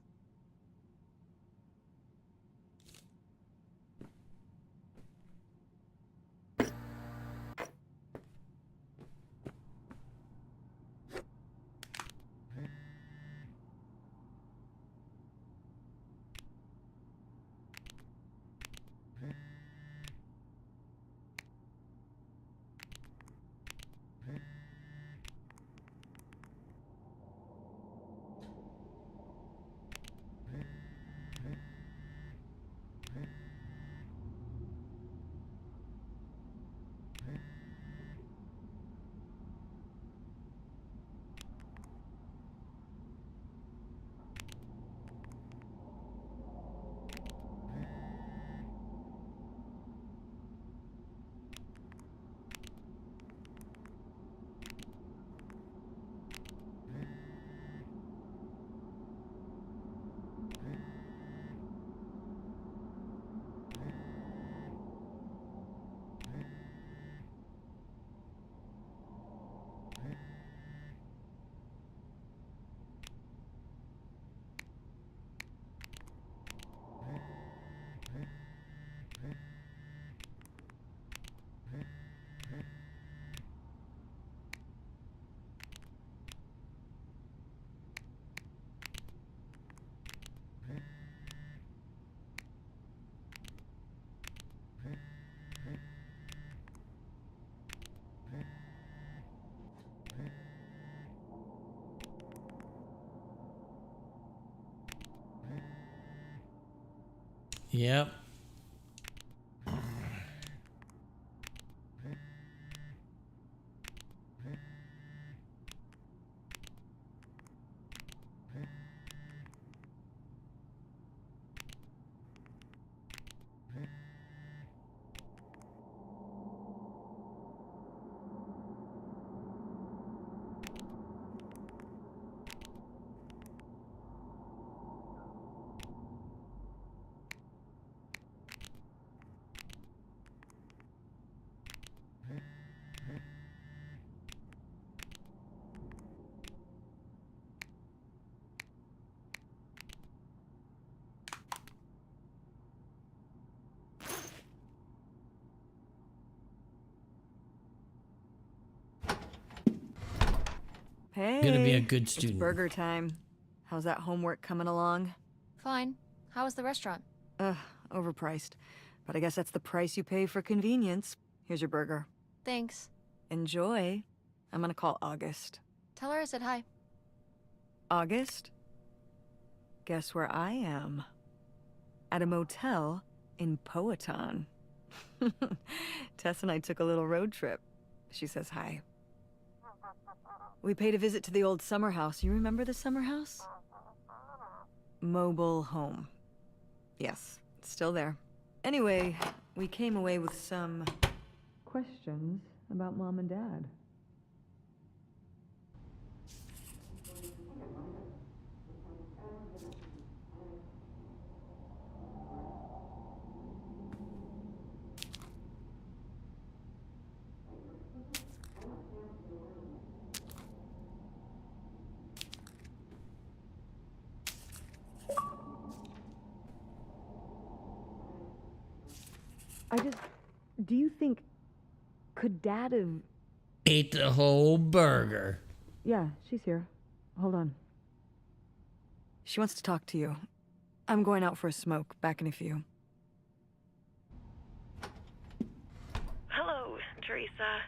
Yep. Hey. Gonna be a good It's student. burger time. How's that homework coming along? Fine. How was the restaurant? Overpriced. But I guess that's the price you pay for convenience. Here's your burger. Thanks. Enjoy. I'm gonna call August. Tell her I said hi. August? Guess where I am? At a motel in Powhatan. Tess and I took a little road trip. She says hi. We paid a visit to the old summer house. You remember the summer house? Mobile home. Yes, it's still there. Anyway, we came away with some questions about Mom and Dad. Do you think, could Dad have... Ate the whole burger. Yeah, she's here. Hold on. She wants to talk to you. I'm going out for a smoke, back in a few. Hello, Teresa.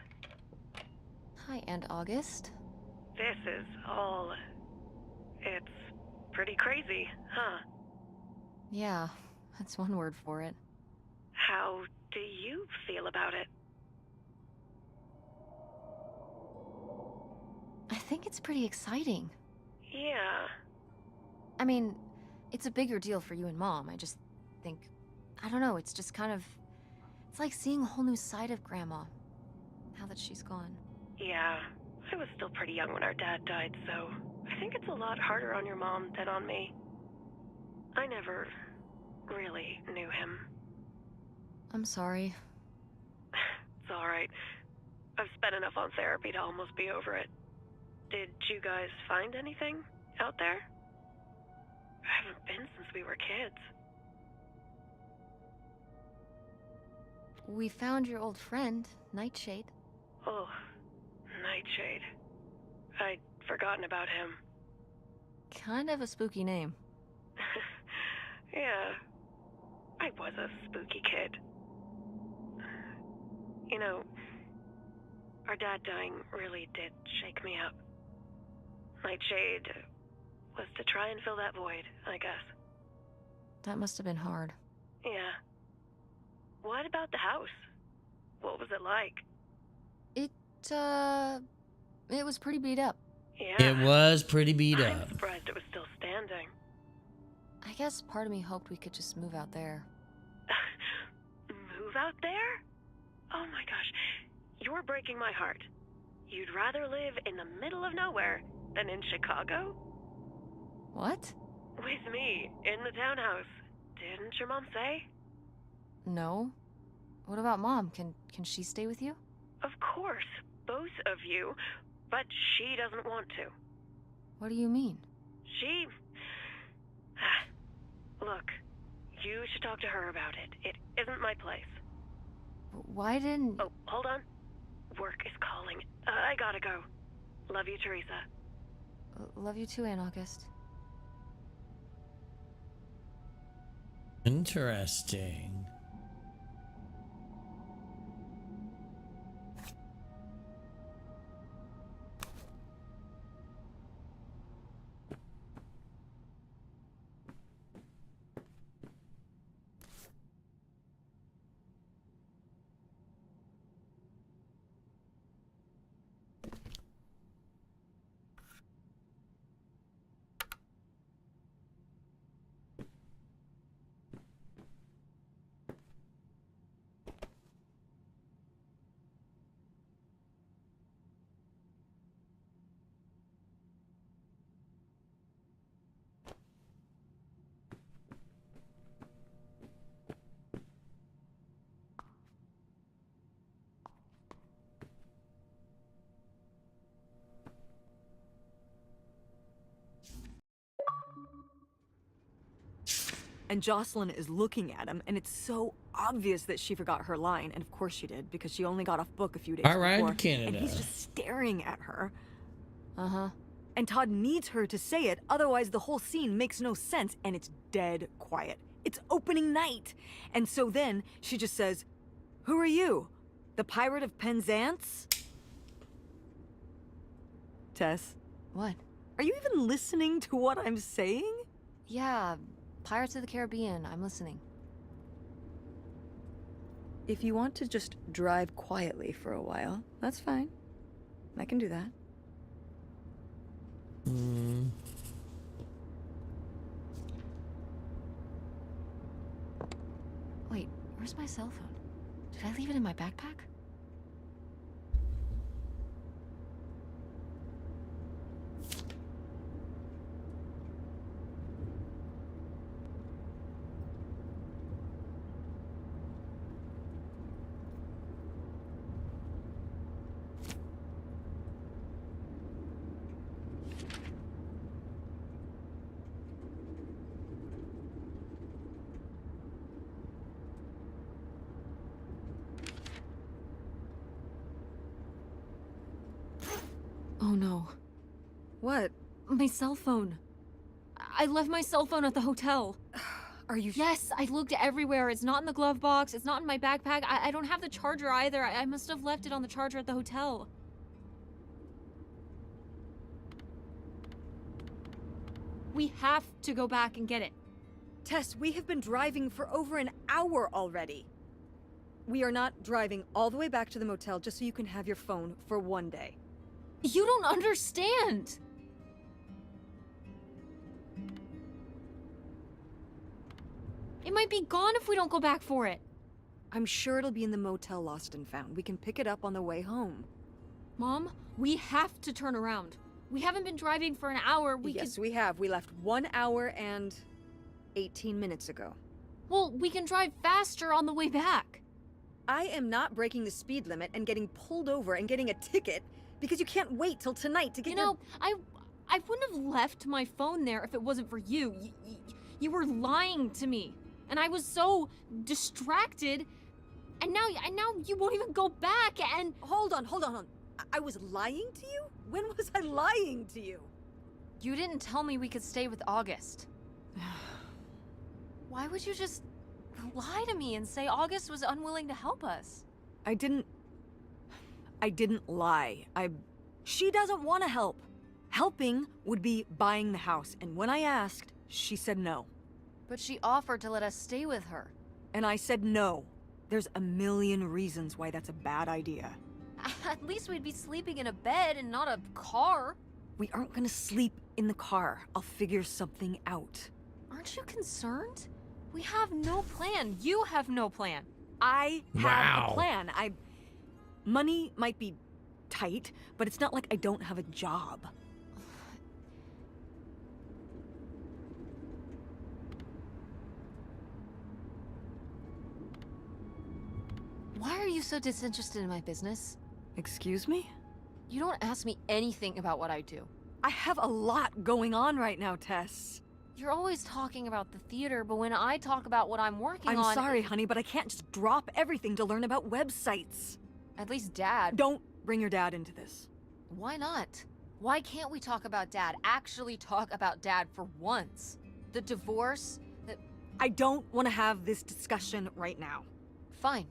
Hi, Aunt August. This is all... It's pretty crazy, huh? Yeah, that's one word for it. How do you feel about it? think it's pretty exciting. Yeah. I mean, it's a bigger deal for you and Mom. I just think, I don't know, it's just kind of, it's like seeing a whole new side of Grandma, now that she's gone. Yeah. I was still pretty young when our dad died, so I think it's a lot harder on your mom than on me. I never really knew him. I'm sorry. It's alright. I've spent enough on therapy to almost be over it. Did you guys find anything out there? I haven't been since we were kids. We found your old friend, Nightshade. Oh, Nightshade. I'd forgotten about him. Kind of a spooky name. Yeah, I was a spooky kid. You know, our dad dying really did shake me up. Nightshade was to try and fill that void, I guess. That must have been hard. Yeah. What about the house? What was it like? It was pretty beat up. Yeah. It was pretty beat I'm up. surprised it was still standing. I guess part of me hoped we could just move out there. Move out there? Oh my gosh. You're breaking my heart. You'd rather live in the middle of nowhere than in Chicago? What? With me, in the townhouse. Didn't your mom say? No. What about Mom? Can she stay with you? Of course, both of you. But she doesn't want to. What do you mean? She... Look, you should talk to her about it. It isn't my place. Why didn't... Oh, hold on. Work is calling. I gotta go. Love you, Teresa. Love you too, Aunt August. Interesting. And Jocelyn is looking at him, and it's so obvious that she forgot her line, and of course she did, because she only got off book a few days All right, before. Canada. And he's just staring at her. Uh-huh. And Todd needs her to say it, otherwise the whole scene makes no sense, and it's dead quiet. It's opening night. And so then she just says, "Who are you? The Pirate of Penzance?" Tess, What? are you even listening to what I'm saying? Yeah, Pirates of the Caribbean. I'm listening. If you want to just drive quietly for a while, that's fine. I can do that. Wait, where's my cell phone? Did I leave it in my backpack? Oh no. What? My cell phone. I left my cell phone at the hotel. Are you Yes, I looked everywhere. It's not in the glove box. It's not in my backpack. I don't have the charger either. I must have left it on the charger at the hotel. We have to go back and get it. Tess, we have been driving for over an hour already. We are not driving all the way back to the motel just so you can have your phone for one day. You don't understand. It might be gone if we don't go back for it. I'm sure it'll be in the motel Lost and Found. We can pick it up on the way home. Mom, we have to turn around. We haven't been driving for an hour. Yes, we have. We left 1 hour and 18 minutes ago. Well, we can drive faster on the way back. I am not breaking the speed limit and getting pulled over and getting a ticket because you can't wait till tonight to get You know, I wouldn't have left my phone there if it wasn't for you. You were lying to me, and I was so distracted. And now you won't even go back. And Hold on. I was lying to you? When was I lying to you? You didn't tell me we could stay with August. Why would you just lie to me and say August was unwilling to help us? I didn't lie. She doesn't want to help. Helping would be buying the house, and when I asked, she said no. But she offered to let us stay with her. And I said no. There's a million reasons why that's a bad idea. At least we'd be sleeping in a bed and not a car. We aren't gonna sleep in the car. I'll figure something out. Aren't you concerned? We have no plan. You have no plan. I have Wow. a plan. Money might be tight, but it's not like I don't have a job. Why are you so disinterested in my business? Excuse me? You don't ask me anything about what I do. I have a lot going on right now, Tess. You're always talking about the theater, but when I talk about what I'm working I'm on... sorry, honey, but I can't just drop everything to learn about websites. At least Dad... Don't bring your dad into this. Why not? Why can't we talk about Dad? Actually talk about Dad for once. The divorce, I don't want to have this discussion right now. Fine.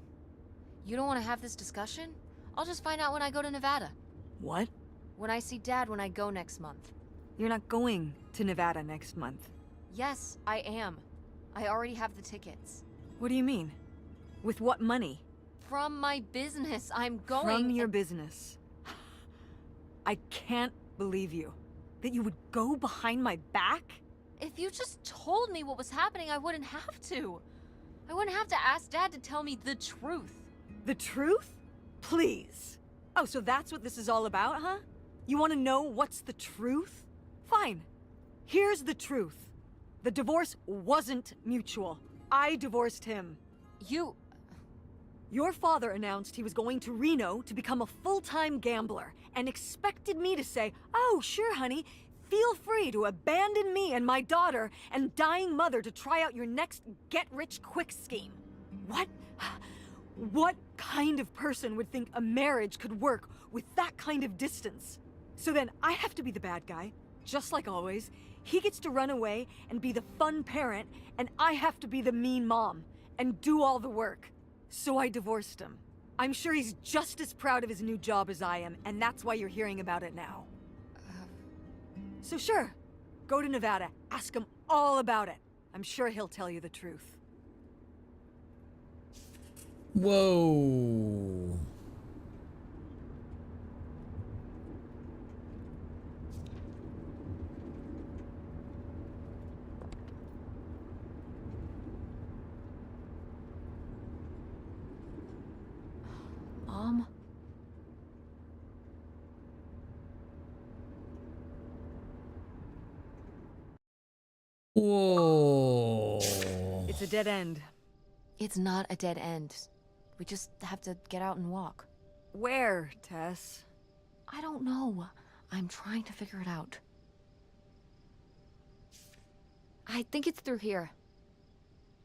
You don't want to have this discussion? I'll just find out when I go to Nevada. What? When I see Dad when I go next month. You're not going to Nevada next month. Yes, I am. I already have the tickets. What do you mean? With what money? From my business, I'm going... From your business. I can't believe you. That you would go behind my back? If you just told me what was happening, I wouldn't have to. I wouldn't have to ask Dad to tell me the truth. The truth? Please. Oh, so that's what this is all about, huh? You want to know what's the truth? Fine. Here's the truth. The divorce wasn't mutual. I divorced him. Your father announced he was going to Reno to become a full-time gambler and expected me to say, "Oh, sure, honey, feel free to abandon me and my daughter and dying mother to try out your next get-rich-quick scheme." What? What kind of person would think a marriage could work with that kind of distance? So then I have to be the bad guy, just like always. He gets to run away and be the fun parent, and I have to be the mean mom and do all the work. So I divorced him. I'm sure he's just as proud of his new job as I am, and that's why you're hearing about it now. So sure, go to Nevada, ask him all about it. I'm sure he'll tell you the truth. Whoa. Mom? Whoa. It's a dead end. It's not a dead end. We just have to get out and walk. Where, Tess? I don't know. I'm trying to figure it out. I think it's through here.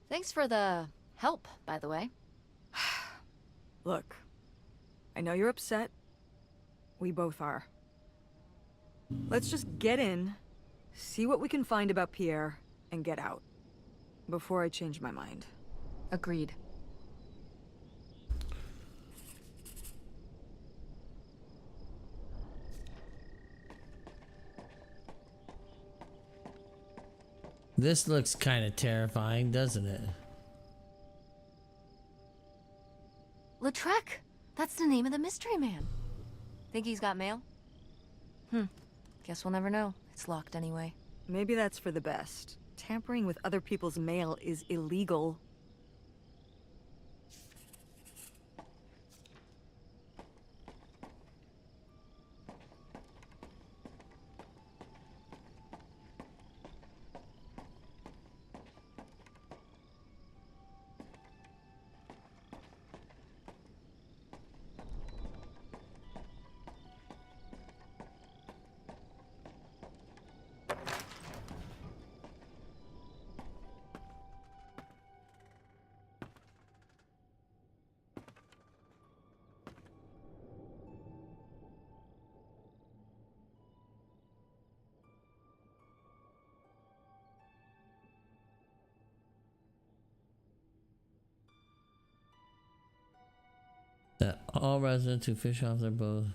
Thanks for the help, by the way. Look, I know you're upset. We both are. Let's just get in, see what we can find about Pierre, and get out. Before I change my mind. Agreed. This looks kind of terrifying, doesn't it? Lautrec! That's the name of the mystery man. Think he's got mail? Guess we'll never know. It's locked anyway. Maybe that's for the best. Tampering with other people's mail is illegal. That all residents who fish off their boat.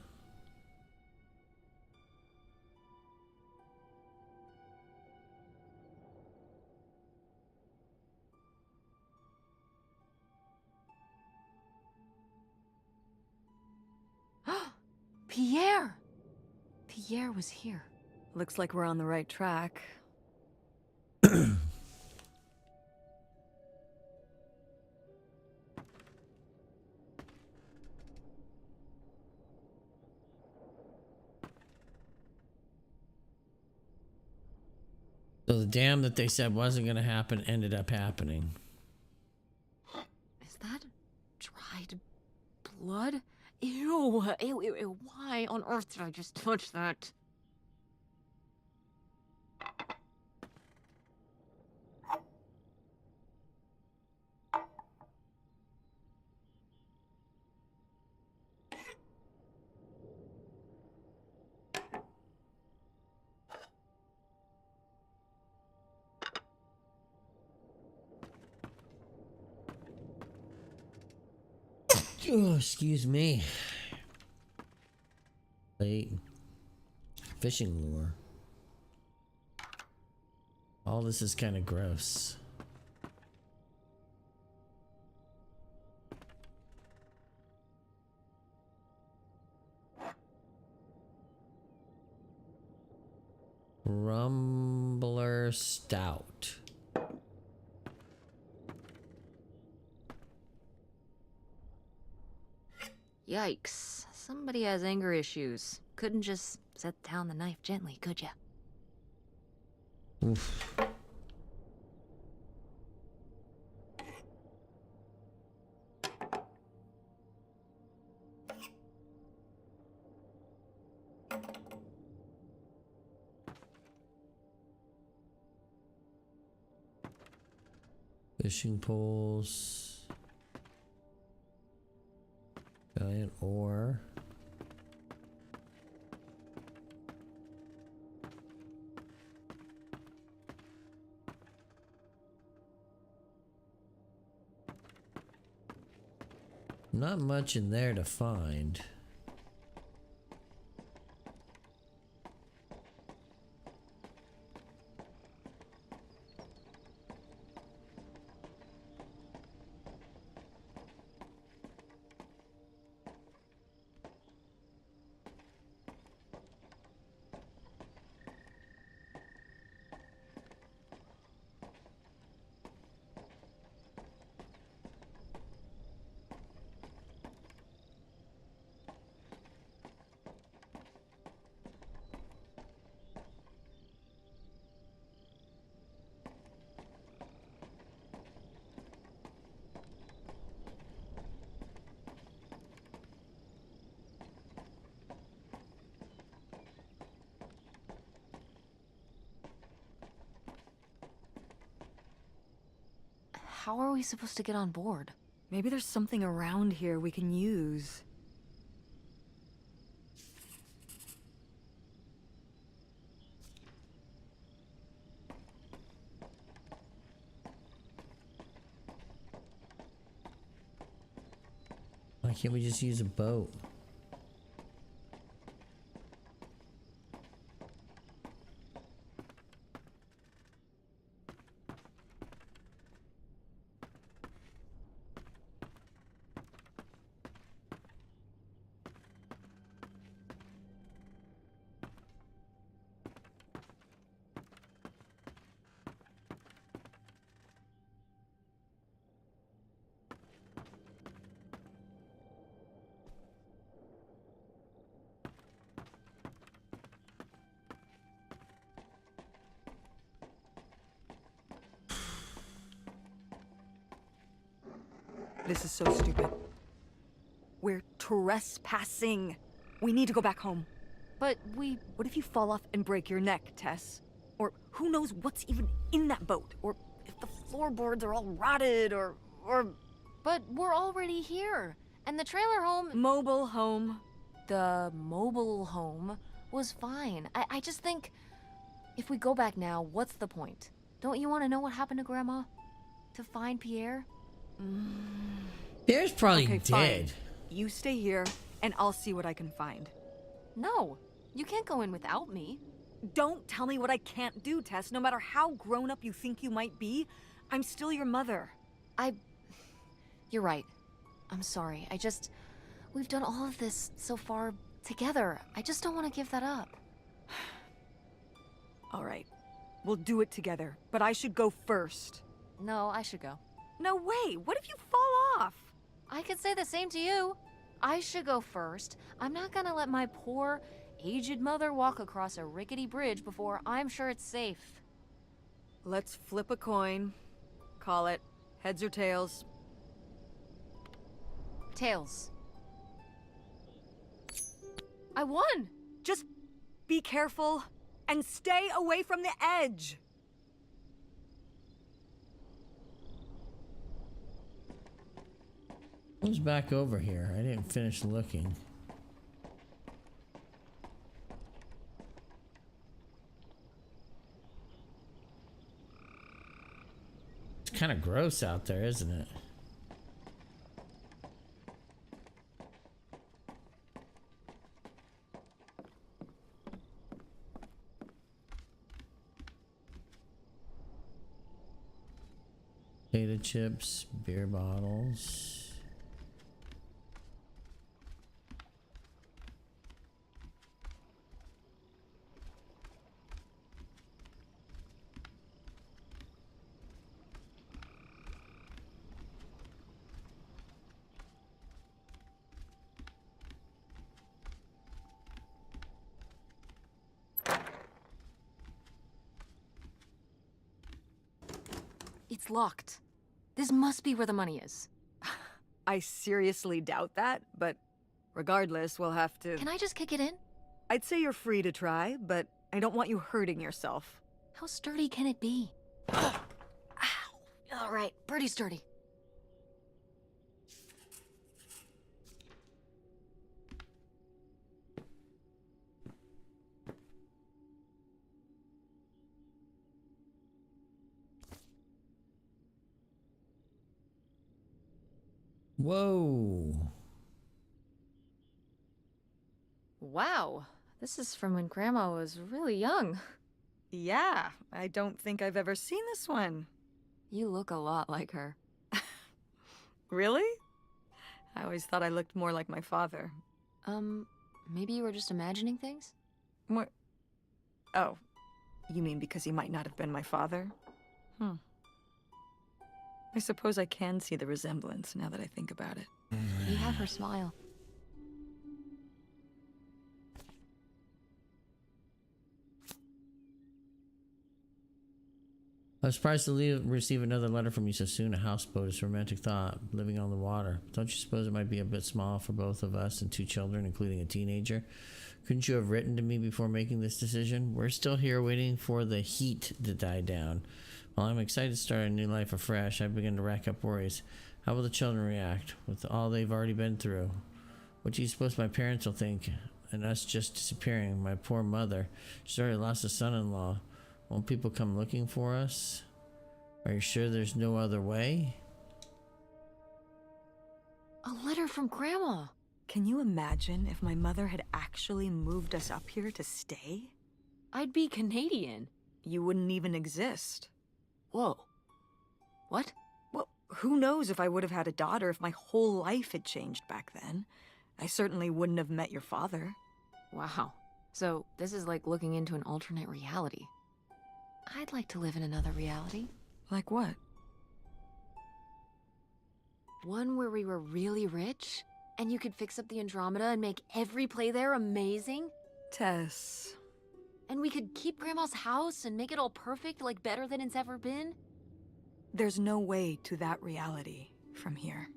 Pierre! Pierre was here. Looks like we're on the right track. So the dam that they said wasn't going to happen ended up happening. Is that dried blood? Ew, ew, ew, ew. Why on earth did I just touch that? Oh, excuse me. Late. Fishing lure. All this is kind of gross. Rumbler Stout. Yikes. Somebody has anger issues. Couldn't just set down the knife gently, could ya? Oof. Fishing poles. Giant oar. Not much in there to find. How are we supposed to get on board? Maybe there's something around here we can use. Why can't we just use a boat? This is so stupid. We're trespassing. We need to go back home. But What if you fall off and break your neck, Tess? Or who knows what's even in that boat? Or if the floorboards are all rotted, or... But we're already here. And the trailer home... Mobile home. The mobile home was fine. I just think... If we go back now, what's the point? Don't you want to know what happened to Grandma? To find Pierre? Pierre's probably Okay, dead. fine. You stay here, and I'll see what I can find. No, you can't go in without me. Don't tell me what I can't do, Tess. No matter how grown up you think you might be, I'm still your mother. You're right. I'm sorry. We've done all of this so far together. I just don't want to give that up. All right. We'll do it together, but I should go first. No, I should go. No way! What if you fall off? I could say the same to you. I should go first. I'm not gonna let my poor, aged mother walk across a rickety bridge before I'm sure it's safe. Let's flip a coin. Call it heads or tails. Tails. I won! Just be careful and stay away from the edge. Who's back over here? I didn't finish looking. It's kind of gross out there, isn't it? Potato chips, beer bottles. It's locked. This must be where the money is. I seriously doubt that, but regardless, we'll have to... Can I just kick it in? I'd say you're free to try, but I don't want you hurting yourself. How sturdy can it be? Ow! All right, pretty sturdy. Whoa. Wow, this is from when Grandma was really young. Yeah, I don't think I've ever seen this one. You look a lot like her. Really? I always thought I looked more like my father. Maybe you were just imagining things? What? Oh, you mean because he might not have been my father? I suppose I can see the resemblance now that I think about it. You have her smile. I was surprised to receive another letter from you so soon. A houseboat is a romantic thought, living on the water. Don't you suppose it might be a bit small for both of us and 2 children, including a teenager? Couldn't you have written to me before making this decision? We're still here waiting for the heat to die down. While I'm excited to start a new life afresh, I begin to rack up worries. How will the children react with all they've already been through? What do you suppose my parents will think? And us just disappearing. My poor mother. She's already lost a son-in-law. Won't people come looking for us? Are you sure there's no other way? A letter from Grandma. Can you imagine if my mother had actually moved us up here to stay? I'd be Canadian. You wouldn't even exist. Whoa. What? Well, who knows if I would have had a daughter if my whole life had changed back then. I certainly wouldn't have met your father. Wow. So, this is like looking into an alternate reality. I'd like to live in another reality. Like what? One where we were really rich, and you could fix up the Andromeda and make every play there amazing. Tess. And we could keep Grandma's house and make it all perfect, like better than it's ever been. There's no way to that reality from here.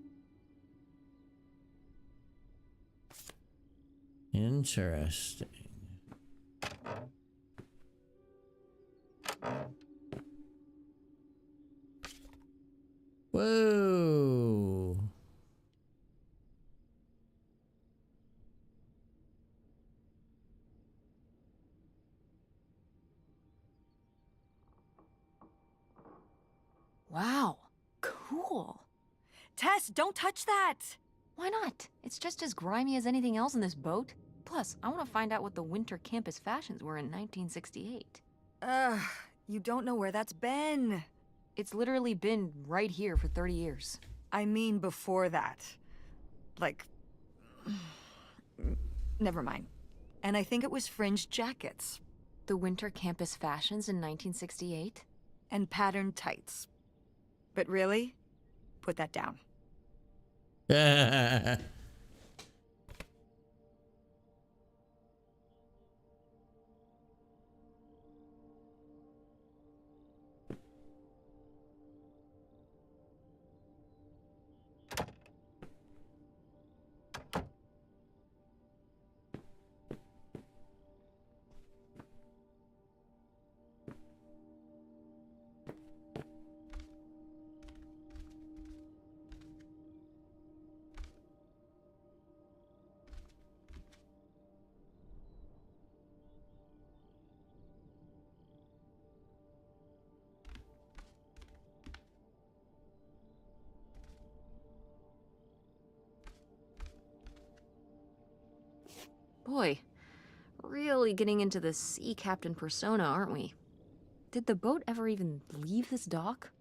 Interesting. Whoa. Wow. Cool. Tess, don't touch that! Why not? It's just as grimy as anything else in this boat. Plus, I want to find out what the winter campus fashions were in 1968. You don't know where that's been. It's literally been right here for 30 years. I mean before that. Like... Never mind. And I think it was fringed jackets. The winter campus fashions in 1968? And patterned tights. But really? Put that down. Boy, really getting into the sea captain persona, aren't we? Did the boat ever even leave this dock?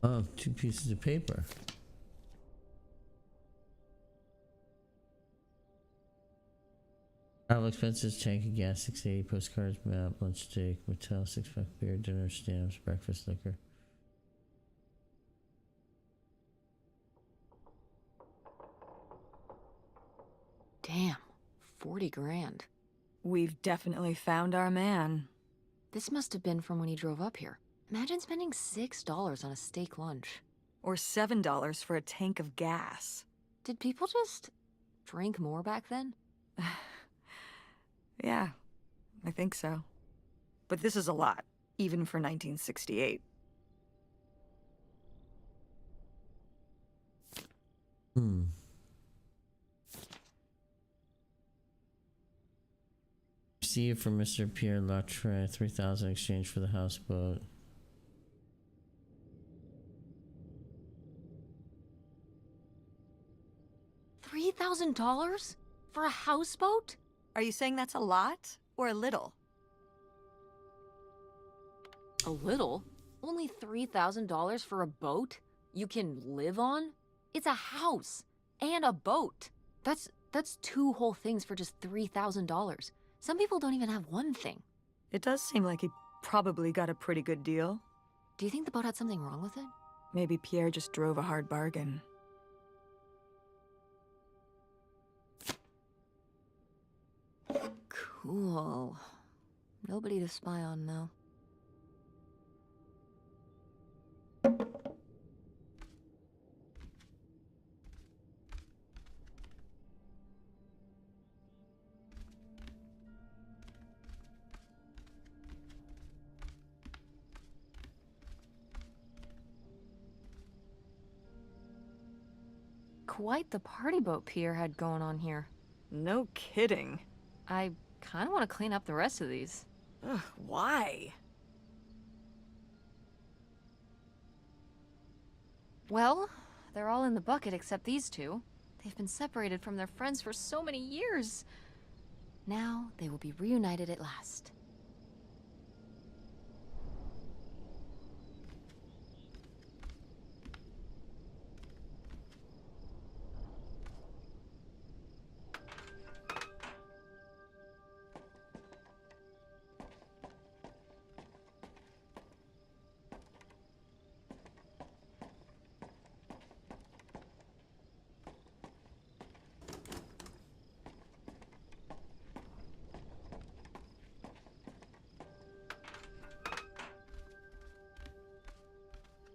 Oh, 2 pieces of paper. Travel expenses, tank of gas, 680, postcards, map, lunch steak, motel, 6-pack beer, dinner, stamps, breakfast, liquor. Damn, 40 grand. We've definitely found our man. This must have been from when he drove up here. Imagine spending $6 on a steak lunch. Or $7 for a tank of gas. Did people just drink more back then? Yeah, I think so. But this is a lot, even for 1968. Received from Mr. Pierre Latre, 3,000 exchange for the houseboat. $3,000 for a houseboat? Are you saying that's a lot or a little? A little? Only $3,000 for a boat you can live on? It's a house and a boat. That's 2 whole things for just $3,000. Some people don't even have one thing. It does seem like he probably got a pretty good deal. Do you think the boat had something wrong with it? Maybe Pierre just drove a hard bargain. Cool. Nobody to spy on now. Quite the party boat Pierre had going on here. No kidding. I kind of want to clean up the rest of these. Ugh, why? Well, they're all in the bucket except these two. They've been separated from their friends for so many years. Now they will be reunited at last.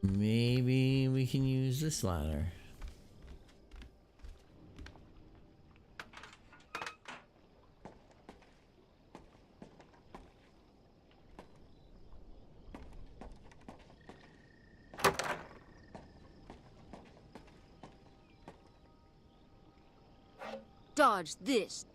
Maybe we can use this ladder. Dodge this.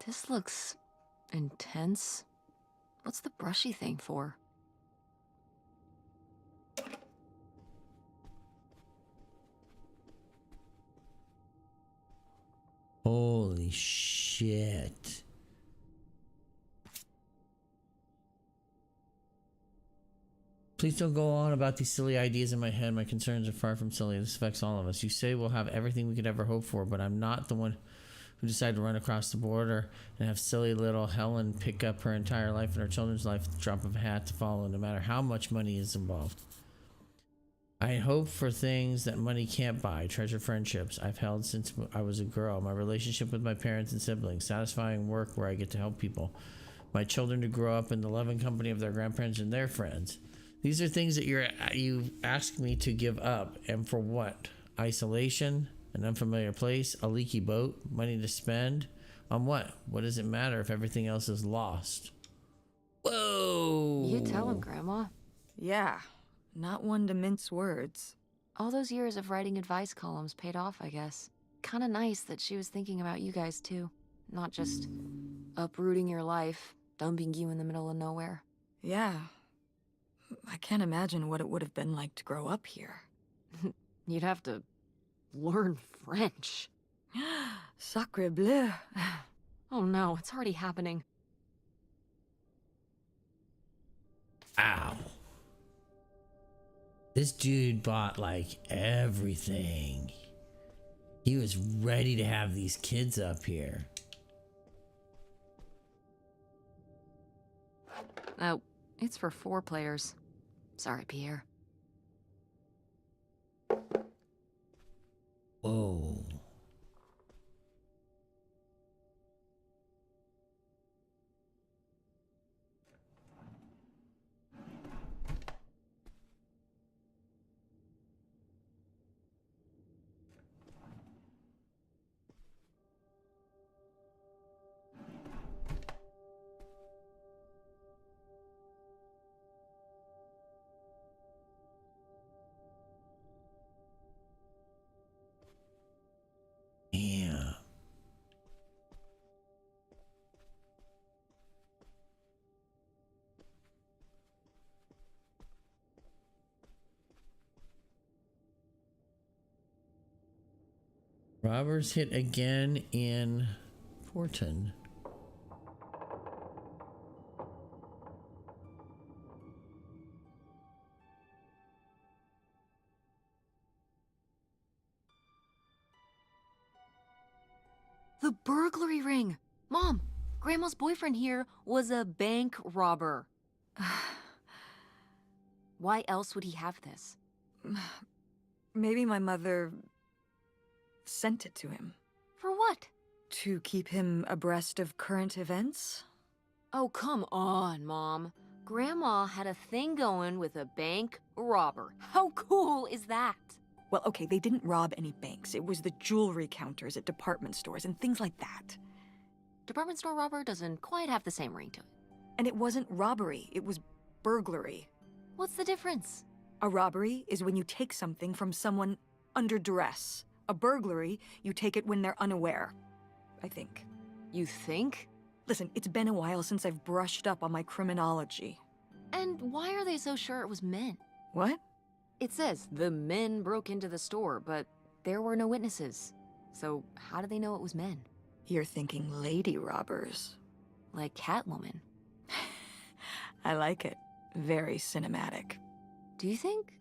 This looks intense. What's the brushy thing for? Holy shit. Please don't go on about these silly ideas in my head. My concerns are far from silly. This affects all of us. You say we'll have everything we could ever hope for, but I'm not the one who decided to run across the border and have silly little Helen pick up her entire life and her children's life at the drop of a hat to follow, no matter how much money is involved. I hope for things that money can't buy, treasure friendships I've held since I was a girl, my relationship with my parents and siblings, satisfying work where I get to help people, my children to grow up in the loving company of their grandparents and their friends. These are things that you asked me to give up, and for what? Isolation? An unfamiliar place, a leaky boat, money to spend on what? What does it matter if everything else is lost? Whoa! You tell him, Grandma. Yeah, not one to mince words. All those years of writing advice columns paid off, I guess. Kinda nice that she was thinking about you guys, too. Not just uprooting your life, dumping you in the middle of nowhere. Yeah. I can't imagine what it would have been like to grow up here. You'd have to learn French. Sacre bleu. Oh no, it's already happening. Ow. This dude bought like everything. He was ready to have these kids up here. Oh, it's for 4 players. Sorry, Pierre. Whoa. Yeah. Robbers hit again in Fortin. The burglary ring! Mom, Grandma's boyfriend here was a bank robber. Why else would he have this? Maybe my mother sent it to him. For what? To keep him abreast of current events? Oh, come on, Mom. Grandma had a thing going with a bank robber. How cool is that? Well, okay, they didn't rob any banks. It was the jewelry counters at department stores and things like that. Department store robber doesn't quite have the same ring to it. And it wasn't robbery, it was burglary. What's the difference? A robbery is when you take something from someone under duress. A burglary, you take it when they're unaware, I think. You think? Listen, it's been a while since I've brushed up on my criminology. And why are they so sure it was men? What? It says the men broke into the store, but there were no witnesses. So how do they know it was men? You're thinking lady robbers. Like Catwoman. I like it. Very cinematic. Do you think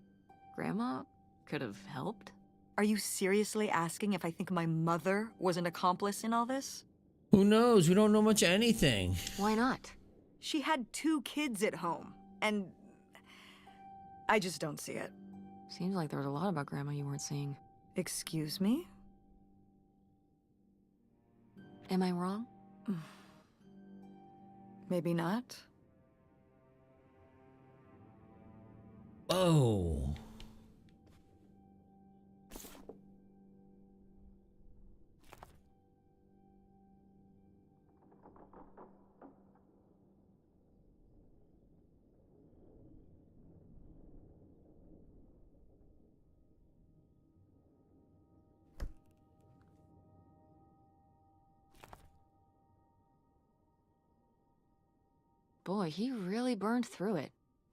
Grandma could have helped? Are you seriously asking if I think my mother was an accomplice in all this? Who knows? We don't know much of anything. Why not? She had 2 kids at home, and I just don't see it. Seems like there was a lot about Grandma you weren't seeing. Excuse me? Am I wrong? Maybe not. Oh. Boy, he really burned through it.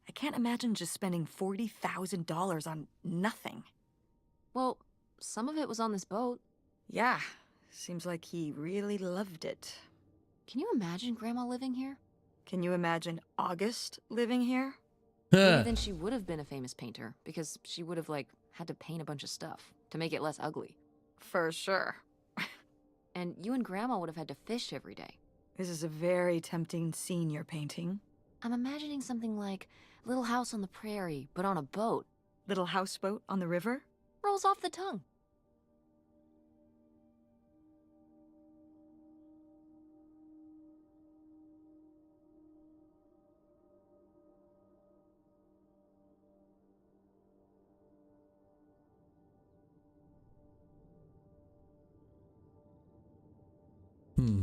I can't imagine just spending $40,000 on nothing. Well, some of it was on this boat. Yeah, seems like he really loved it. Can you imagine Grandma living here? Can you imagine August living here? Maybe then she would have been a famous painter, because she would have, like, had to paint a bunch of stuff to make it less ugly. For sure. And you and Grandma would have had to fish every day. This is a very tempting scene you're painting. I'm imagining something like Little House on the Prairie, but on a boat. Little houseboat on the river? Rolls off the tongue. Hmm.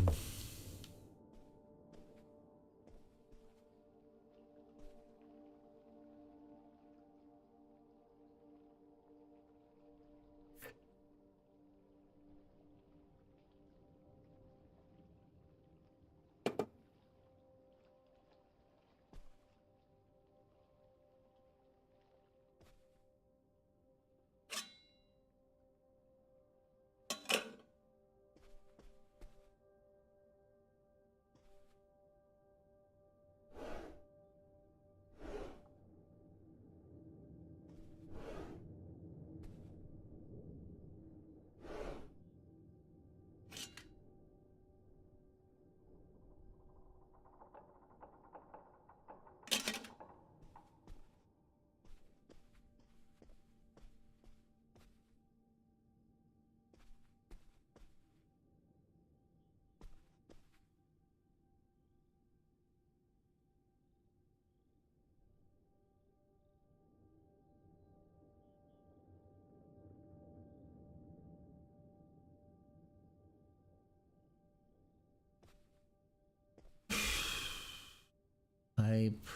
Pipe.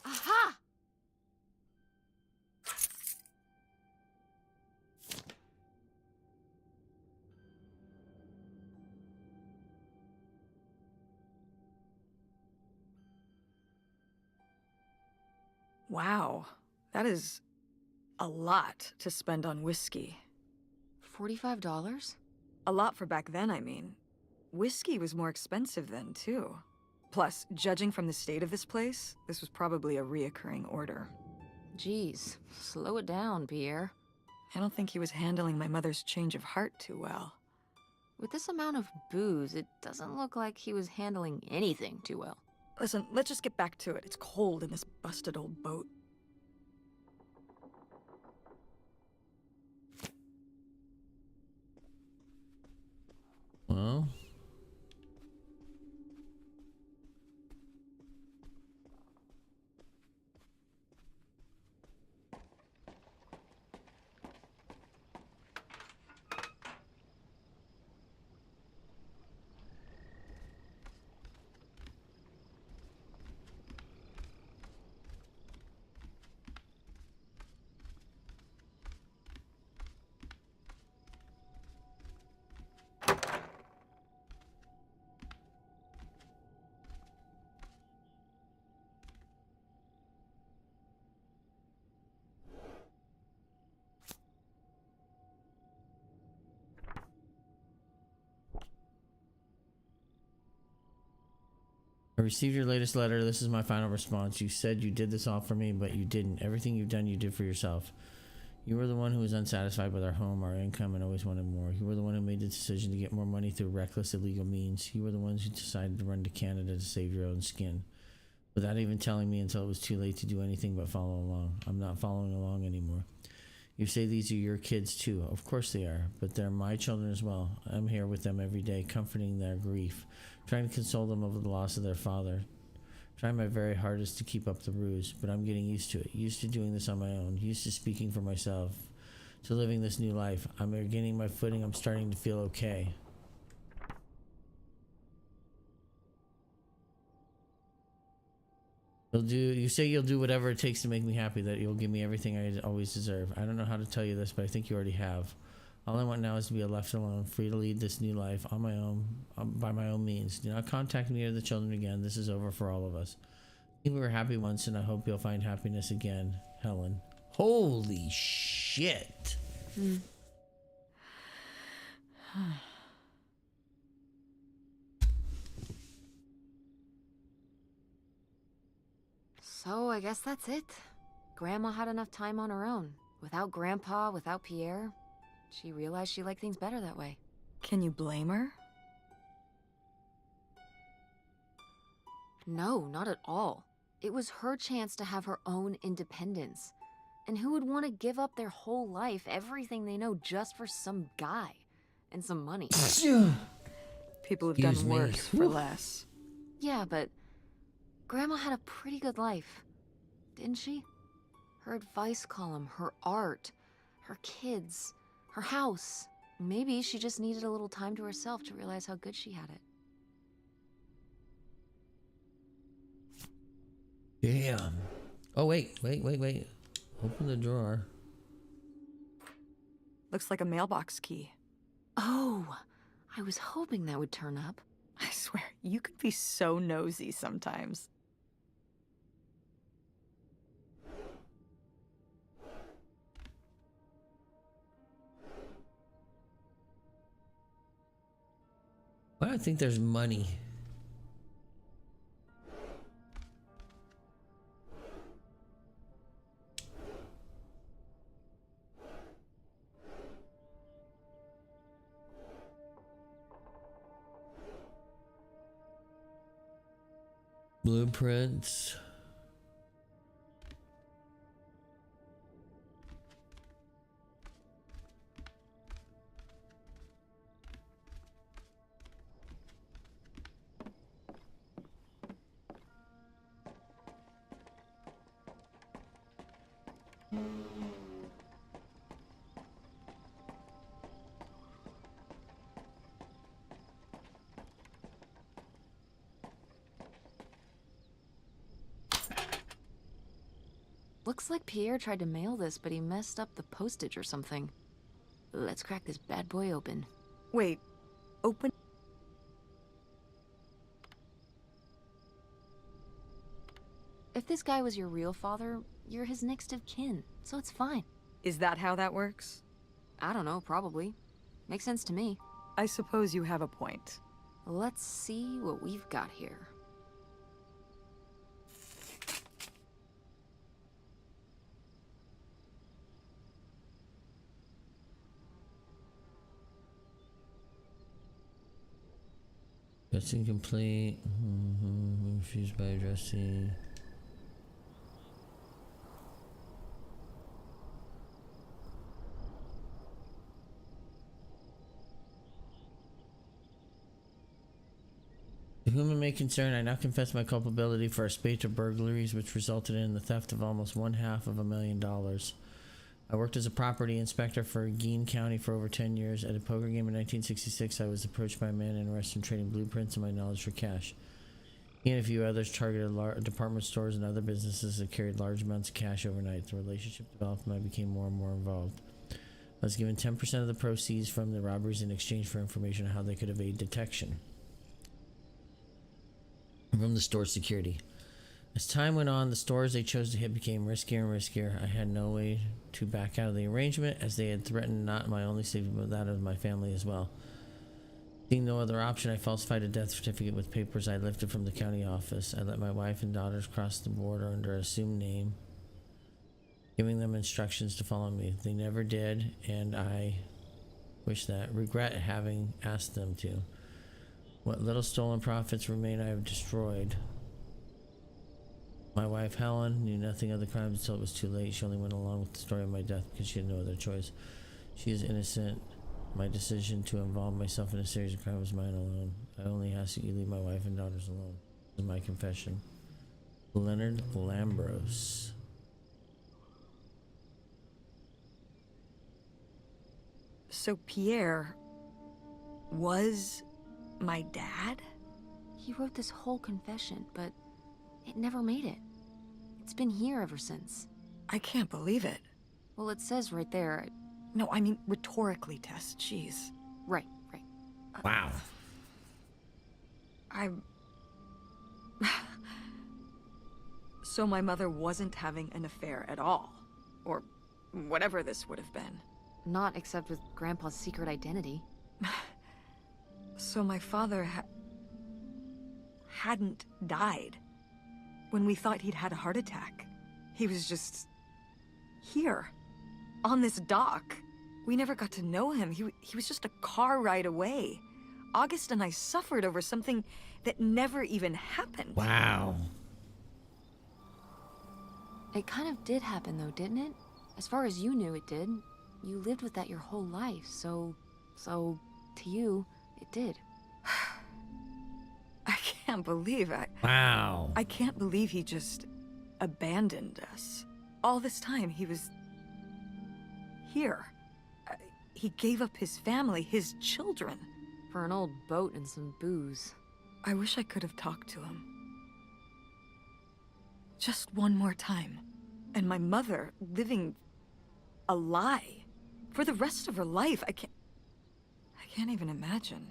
Aha! Wow, that is a lot to spend on whiskey. $45? A lot for back then, I mean. Whiskey was more expensive then, too. Plus, judging from the state of this place, this was probably a reoccurring order. Jeez, slow it down, Pierre. I don't think he was handling my mother's change of heart too well. With this amount of booze, it doesn't look like he was handling anything too well. Listen, let's just get back to it. It's cold in this busted old boat. Well. received your latest letter. This is my final response. You said you did this all for me, but you didn't. Everything you've done, you did for yourself. You were the one who was unsatisfied with our home, our income, and always wanted more. You were the one who made the decision to get more money through reckless, illegal means. You were the ones who decided to run to Canada to save your own skin, without even telling me until it was too late to do anything but follow along. I'm not following along anymore. You say these are your kids too. Of course they are, but they're my children as well. I'm here with them every day, comforting their grief, trying to console them over the loss of their father, trying my very hardest to keep up the ruse, but I'm getting used to it, used to doing this on my own, used to speaking for myself, to living this new life. I'm regaining my footing. I'm starting to feel okay. You say you'll do whatever it takes to make me happy, that you'll give me everything I always deserve. I don't know how to tell you this, but I think you already have. All I want now is to be left alone, free to lead this new life on my own, by my own means. Do not contact me or the children again. This is over for all of us. I think we were happy once, and I hope you'll find happiness again, Helen. Holy shit. So I guess that's it. Grandma had enough time on her own. Without Grandpa, without Pierre. She realized she liked things better that way. Can you blame her? No, not at all. It was her chance to have her own independence. And who would want to give up their whole life, everything they know, just for some guy and some money? People have Excuse done me. worse for less. Yeah, but Grandma had a pretty good life, didn't she? Her advice column, her art, her kids, her house. Maybe she just needed a little time to herself to realize how good she had it. Damn. Oh, wait. Open the drawer. Looks like a mailbox key. Oh, I was hoping that would turn up. I swear, you could be so nosy sometimes. Why do I think there's money? Blueprints. Looks like Pierre tried to mail this, but he messed up the postage or something. Let's crack this bad boy open. Wait, open? If this guy was your real father, you're his next of kin, so it's fine. Is that how that works? I don't know, probably. Makes sense to me. I suppose you have a point. Let's see what we've got here. That's incomplete. Refused by addressee. To whom it may concern, I now confess my culpability for a spate of burglaries which resulted in the theft of almost $500,000. I worked as a property inspector for Gein County for over 10 years. At a poker game in 1966, I was approached by a man interested in trading blueprints and my knowledge for cash. He and a few others targeted department stores and other businesses that carried large amounts of cash overnight. The relationship developed and I became more and more involved. I was given 10% of the proceeds from the robberies in exchange for information on how they could evade detection from the store security. As time went on, the stores they chose to hit became riskier and riskier. I had no way to back out of the arrangement, as they had threatened not my only safety but that of my family as well. Seeing no other option, I falsified a death certificate with papers I lifted from the county office. I let my wife and daughters cross the border under an assumed name, giving them instructions to follow me. They never did, and I regret having asked them to. What little stolen profits remain I have destroyed. My wife, Helen, knew nothing of the crimes until it was too late. She only went along with the story of my death because she had no other choice. She is innocent. My decision to involve myself in a series of crimes was mine alone. I only ask that you leave my wife and daughters alone. This is my confession. Leonard Lambros. So Pierre was my dad? He wrote this whole confession, but it never made it. It's been here ever since. I can't believe it. Well, it says right there. No, I mean rhetorically, Tess. Jeez. Right. Wow. So my mother wasn't having an affair at all. Or whatever this would have been. Not except with Grandpa's secret identity. So my father hadn't died when we thought he'd had a heart attack. He was just here, on this dock. We never got to know him. He was just a car ride away. August and I suffered over something that never even happened. Wow. It kind of did happen though, didn't it? As far as you knew, it did. You lived with that your whole life, so to you, it did. I can't believe Wow. I can't believe he just abandoned us. All this time, he was here. He gave up his family, his children. For an old boat and some booze. I wish I could have talked to him. Just one more time. And my mother living a lie for the rest of her life. I can't even imagine.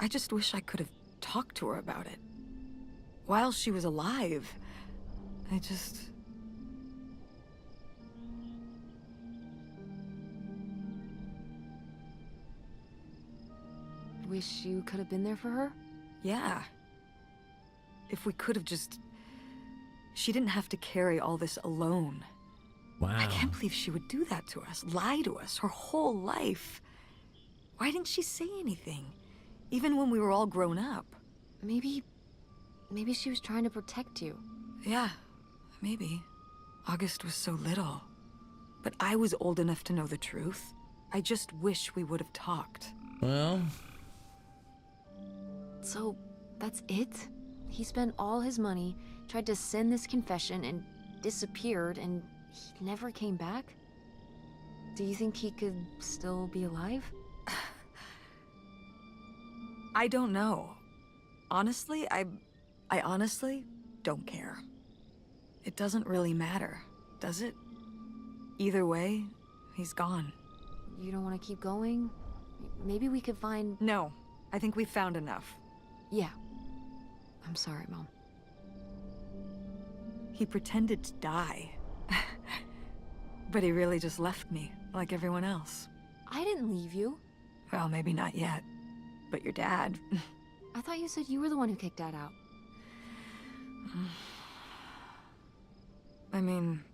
I just wish I could have talked to her about it. While she was alive, I Wish you could have been there for her? Yeah. If we could have just... She didn't have to carry all this alone. Wow. I can't believe she would do that to us, lie to us, her whole life. Why didn't she say anything? Even when we were all grown up. Maybe she was trying to protect you. Yeah, maybe. August was so little. But I was old enough to know the truth. I just wish we would have talked. Well... So, that's it? He spent all his money, tried to send this confession, and disappeared, and he never came back? Do you think he could still be alive? I don't know. Honestly, I honestly don't care. It doesn't really matter, does it? Either way, he's gone. You don't want to keep going? Maybe we could find... No, I think we found enough. Yeah. I'm sorry, Mom. He pretended to die. But he really just left me, like everyone else. I didn't leave you. Well, maybe not yet. But your dad... I thought you said you were the one who kicked Dad out. I mean...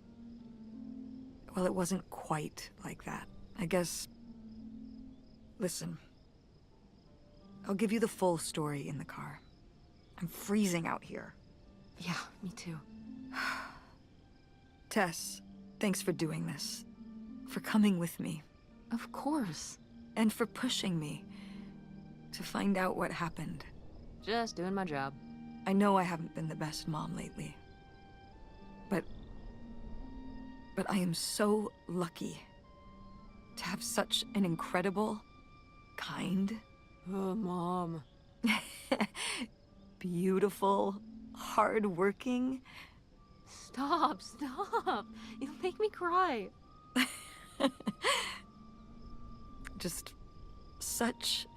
Well, it wasn't quite like that. I guess... Listen. I'll give you the full story in the car. I'm freezing out here. Yeah, me too. Tess, thanks for doing this. For coming with me. Of course. And for pushing me to find out what happened. Just doing my job. I know I haven't been the best mom lately. But I am so lucky to have such an incredible, kind, Oh, Mom. beautiful, hard-working... Stop. You'll make me cry. just such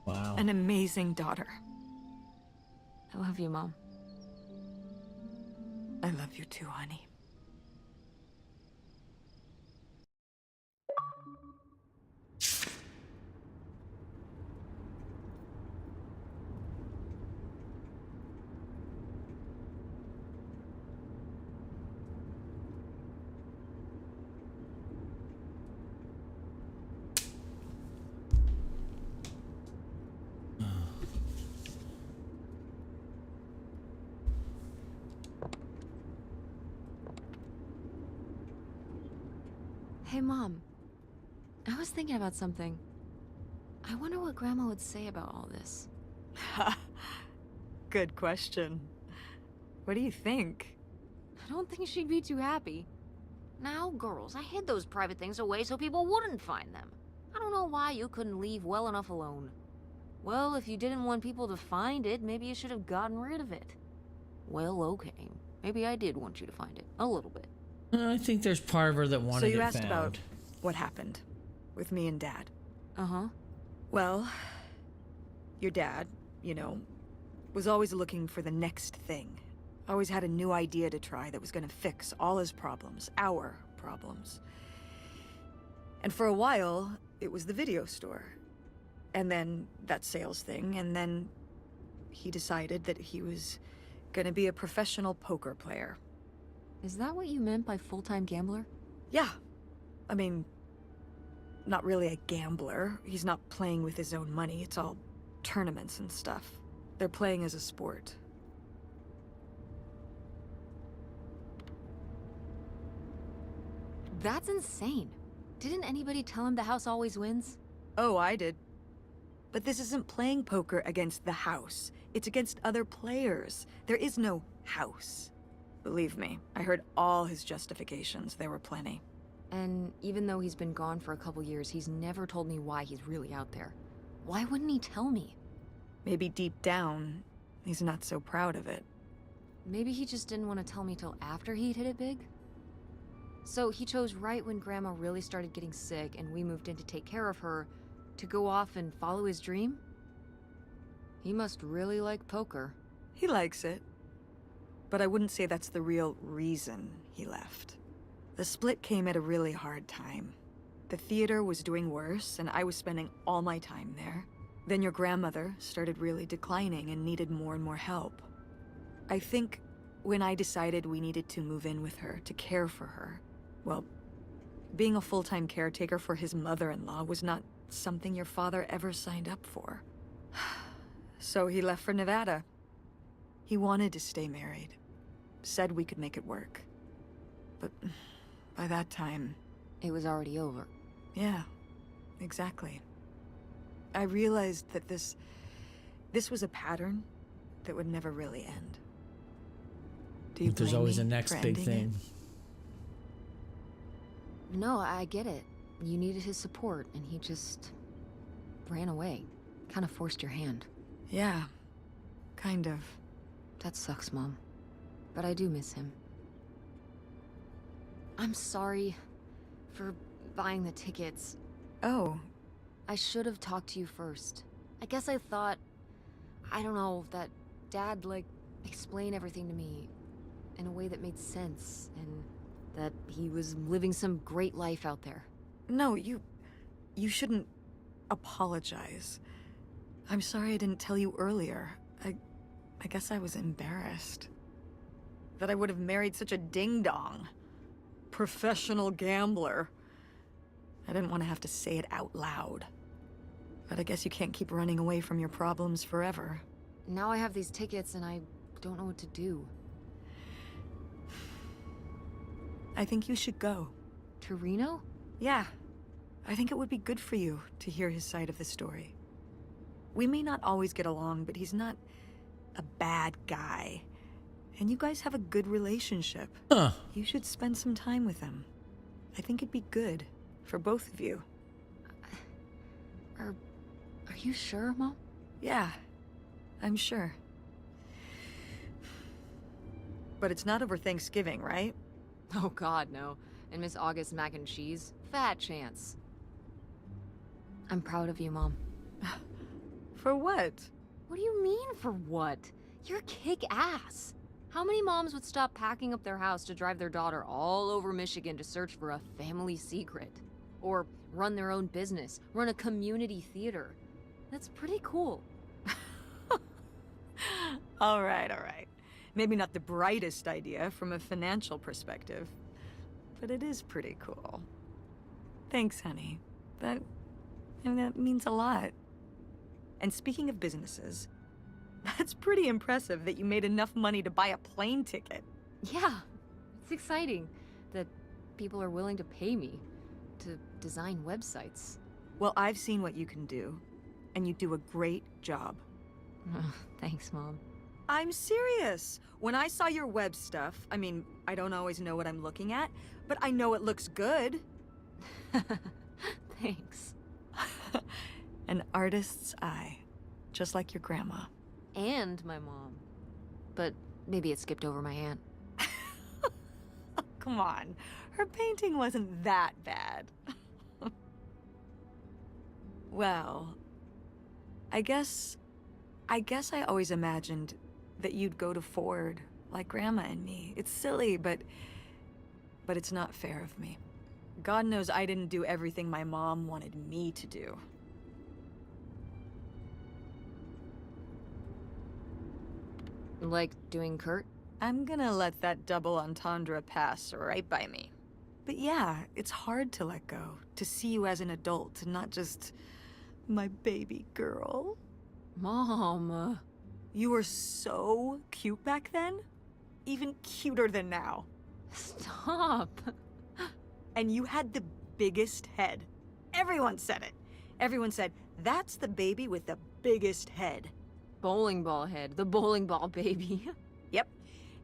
Wow. an amazing daughter. I love you, Mom. I love you too, honey. Hey, Mom. I was thinking about something. I wonder what Grandma would say about all this. Good question. What do you think? I don't think she'd be too happy. Now, girls, I hid those private things away so people wouldn't find them. I don't know why you couldn't leave well enough alone. Well, if you didn't want people to find it, maybe you should have gotten rid of it. Well, okay. Maybe I did want you to find it. A little bit. I think there's part of her that wanted So you it asked found. about what happened with me and Dad. Uh-huh. Well, your dad, you know, was always looking for the next thing. Always had a new idea to try that was gonna fix all his problems, our problems. And for a while, it was the video store. And then that sales thing, and then he decided that he was gonna be a professional poker player. Is that what you meant by full-time gambler? Yeah. I mean, not really a gambler. He's not playing with his own money. It's all tournaments and stuff. They're playing as a sport. That's insane. Didn't anybody tell him the house always wins? Oh, I did. But this isn't playing poker against the house. It's against other players. There is no house. Believe me, I heard all his justifications. There were plenty. And even though he's been gone for a couple years, he's never told me why he's really out there. Why wouldn't he tell me? Maybe deep down, he's not so proud of it. Maybe he just didn't want to tell me till after he'd hit it big? So he chose right when Grandma really started getting sick and we moved in to take care of her, to go off and follow his dream? He must really like poker. He likes it. But I wouldn't say that's the real reason he left. The split came at a really hard time. The theater was doing worse, and I was spending all my time there. Then your grandmother started really declining and needed more and more help. I think when I decided we needed to move in with her to care for her, well, being a full-time caretaker for his mother-in-law was not something your father ever signed up for. So he left for Nevada. He wanted to stay married. Said we could make it work. But by that time... It was already over. Yeah, exactly. I realized that this was a pattern that would never really end. Do you There's blame always me a next for big ending thing. No, I get it. You needed his support, and he just ran away. Kind of forced your hand. it? Yeah, kind of. That sucks, Mom. But I do miss him. I'm sorry for buying the tickets. Oh, I should have talked to you first. I guess I thought, I don't know, that Dad, explain everything to me in a way that made sense, and that he was living some great life out there. no, you shouldn't apologize. I'm sorry I didn't tell you earlier. I guess I was embarrassed. That I would have married such a ding-dong. Professional gambler. I didn't want to have to say it out loud. But I guess you can't keep running away from your problems forever. Now I have these tickets, and I don't know what to do. I think you should go. To Reno? Yeah. I think it would be good for you to hear his side of the story. We may not always get along, but he's not a bad guy. And you guys have a good relationship. Huh. You should spend some time with him. I think it'd be good for both of you. Are you sure, Mom? Yeah, I'm sure. But it's not over Thanksgiving, right? Oh God, no. And Miss August mac and cheese? Fat chance. I'm proud of you, Mom. For what? What do you mean, for what? You're kick-ass. How many moms would stop packing up their house to drive their daughter all over Michigan to search for a family secret? Or run their own business, run a community theater? That's pretty cool. All right. Maybe not the brightest idea from a financial perspective, but it is pretty cool. Thanks, honey. That means a lot. And speaking of businesses, that's pretty impressive that you made enough money to buy a plane ticket. Yeah, it's exciting that people are willing to pay me. to design websites. Well, I've seen what you can do, and you do a great job. Thanks, Mom. I'm serious. When I saw your web stuff, I mean, I don't always know what I'm looking at, but I know it looks good. Thanks. An artist's eye, just like your grandma. And my mom. But maybe it skipped over my aunt. Come on, her painting wasn't that bad. Well, I guess I always imagined that you'd go to Ford like Grandma and me. It's silly, but it's not fair of me. God knows I didn't do everything my mom wanted me to do. Like doing Kurt? I'm gonna let that double entendre pass right by me. But yeah, it's hard to let go, to see you as an adult, and not just my baby girl. Mom. You were so cute back then, even cuter than now. Stop. And you had the biggest head. Everyone said it. Everyone said, that's the baby with the biggest head. Bowling ball head, the bowling ball baby. Yep.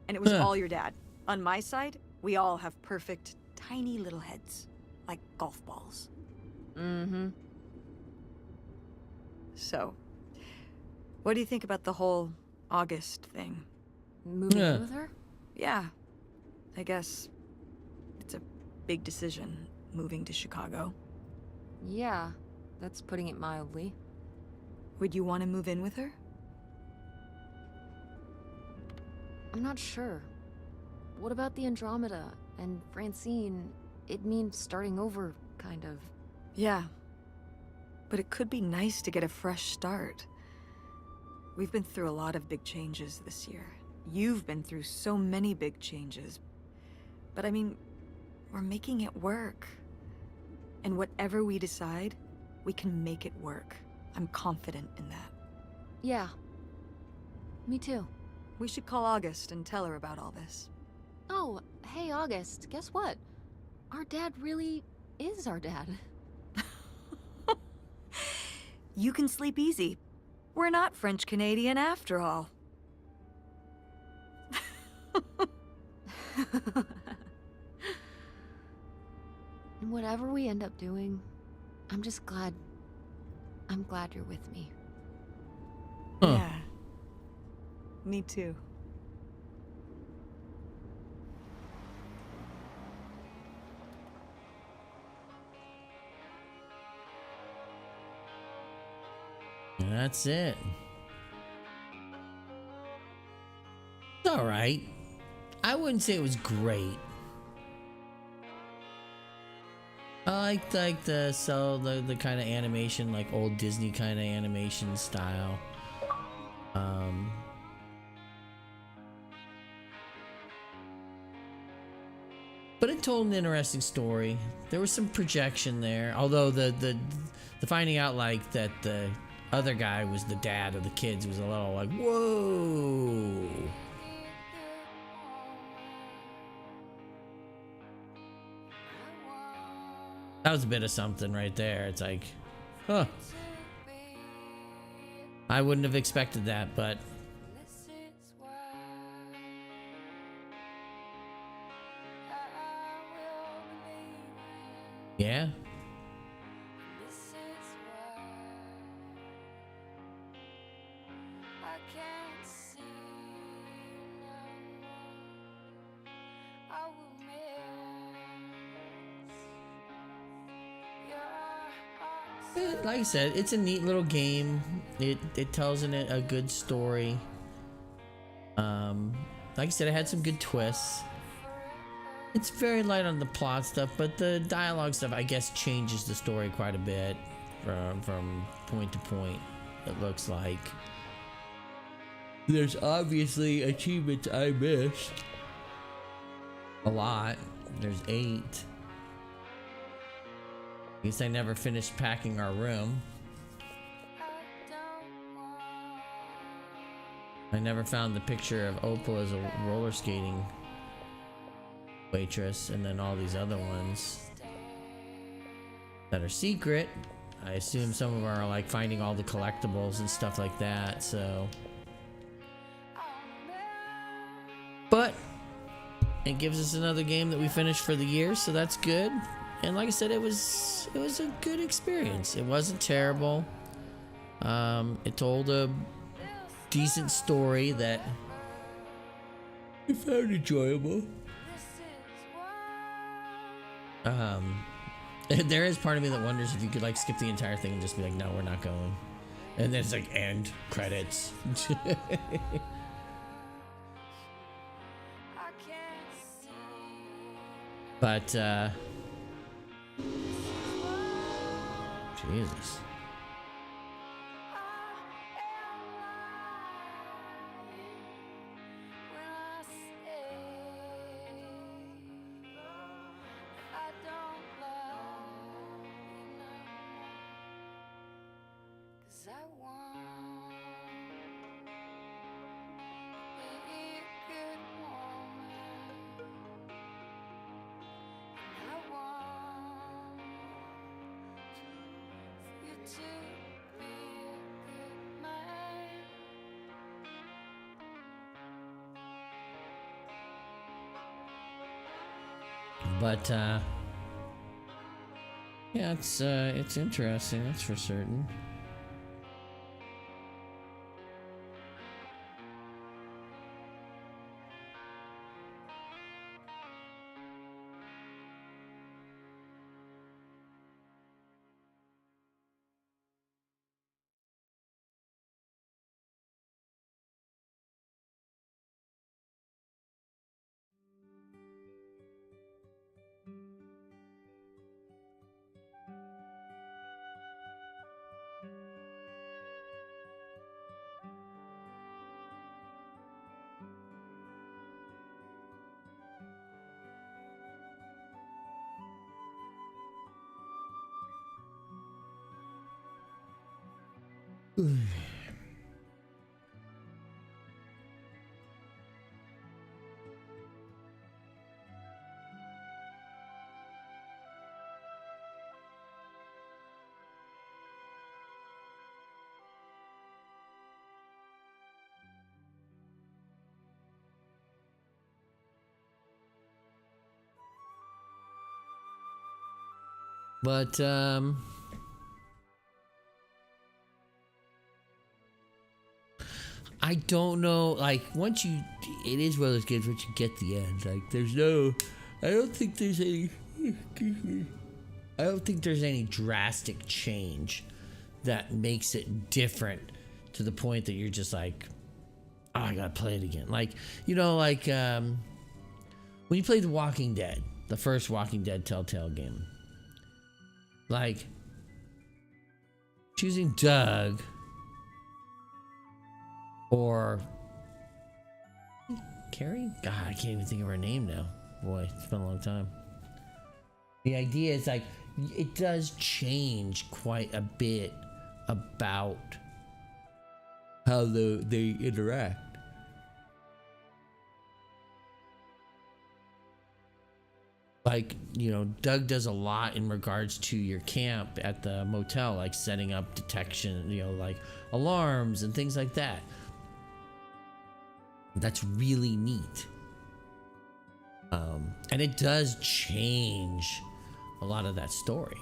And it was all your dad. On my side, we all have perfect, tiny little heads, like golf balls. Mm-hmm. So, what do you think about the whole August thing? Moving in with her? Yeah, I guess it's a big decision, moving to Chicago. Yeah, that's putting it mildly. Would you want to move in with her? I'm not sure. What about the Andromeda and Francine? It means starting over, kind of. Yeah, but it could be nice to get a fresh start. We've been through a lot of big changes this year. You've been through so many big changes. But I mean, we're making it work. And whatever we decide, we can make it work. I'm confident in that. Yeah. Me too. We should call August and tell her about all this. Oh, hey August, guess what? Our dad really is our dad. You can sleep easy. We're not French Canadian after all. And whatever we end up doing, I'm glad you're with me. Huh. Yeah. Me too. And that's it. It's all right. I wouldn't say it was great. I like the kind of animation, like old Disney kind of animation style. But it told an interesting story. There was some projection there, although the finding out like that the other guy was the dad of the kids was a little like, whoa. That was a bit of something right there. It's like, huh. I wouldn't have expected that, but yeah. Like I said, it's a neat little game. It tells in it a good story. Like I said, it had some good twists. It's very light on the plot stuff, but the dialogue stuff, I guess, changes the story quite a bit from point to point. It looks like there's obviously achievements I missed. A lot. There's 8. I guess I never finished packing our room. I never found the picture of Opal as a roller skating waitress, and then all these other ones. that are secret. I assume some of them are like finding all the collectibles and stuff like that, so. But it gives us another game that we finished for the year, so that's good. And like I said, it was a good experience. It wasn't terrible. It told a decent story that I found enjoyable. There is part of me that wonders if you could like skip the entire thing and just be like, no, we're not going. And then it's like end credits. But Jesus. But yeah, it's interesting, that's for certain. But I don't know, like once you, it is one of those games once you get the end, like there's no, I don't think there's any, I don't think there's any drastic change that makes it different to the point that you're just like, oh, I gotta play it again. Like, you know, like when you play The Walking Dead, the first Walking Dead Telltale game, like choosing Doug or Carrie? God, I can't even think of her name now. Boy, it's been a long time. The idea is like, it does change quite a bit about how they interact. Like, you know, Doug does a lot in regards to your camp at the motel, like setting up detection, you know, like alarms and things like that. That's really neat. And it does change a lot of that story.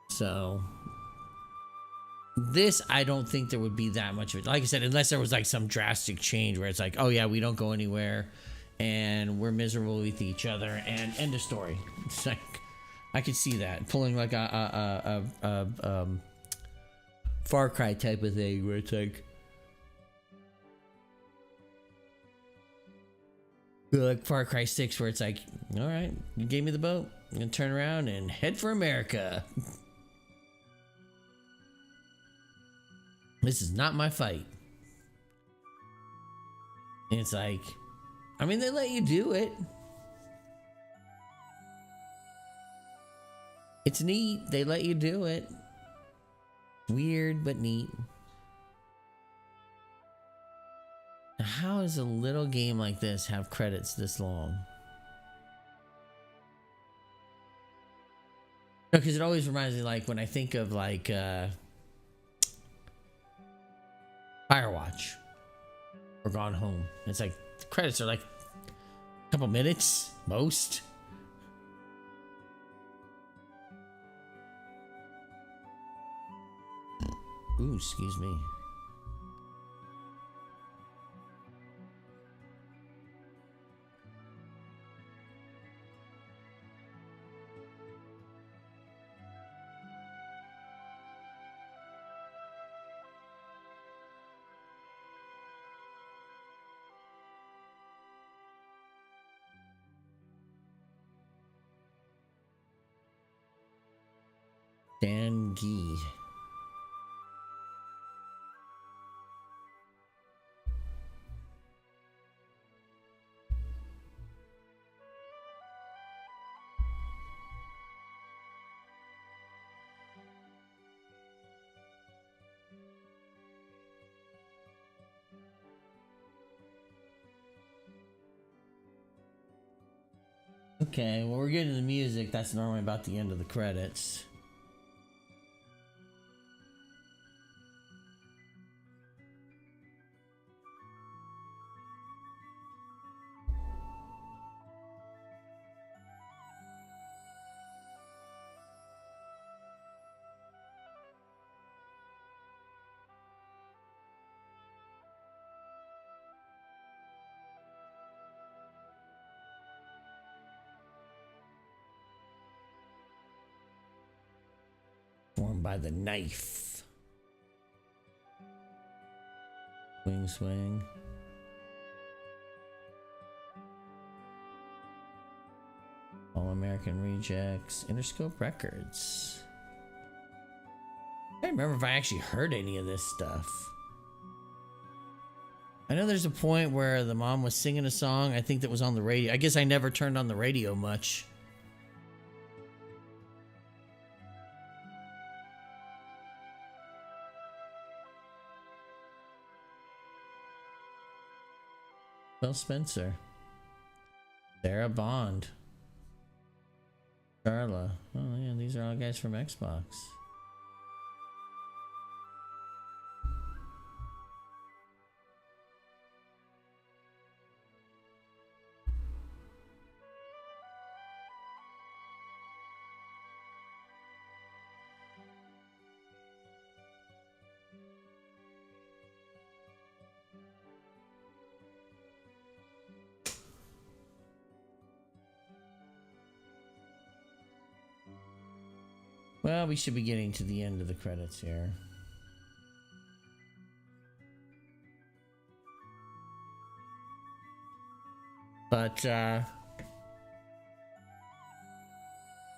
So this, I don't think there would be that much of it. Like I said, unless there was like some drastic change where it's like, oh yeah, we don't go anywhere and we're miserable with each other and end of story. It's like, I could see that pulling like a Far Cry type of thing where it's like Far Cry 6 where it's like, all right, you gave me the boat, I'm gonna turn around and head for America. This is not my fight. And it's like, I mean, they let you do it. It's neat. They let you do it. Weird, but neat. Now, how does a little game like this have credits this long? Because it always reminds me, like, when I think of, like, Firewatch or Gone Home. It's like, the credits are like a couple minutes, most. Ooh, excuse me. Dan Gee. Okay, well, we're getting to the music. That's normally about the end of the credits. Formed by the knife. Swing, swing. All American Rejects. Interscope Records. I don't remember if I actually heard any of this stuff. I know there's a point where the mom was singing a song. I think that was on the radio. I guess I never turned on the radio much. Phil Spencer. Sarah Bond. Carla. Oh yeah, these are all guys from Xbox. Well, we should be getting to the end of the credits here. But, I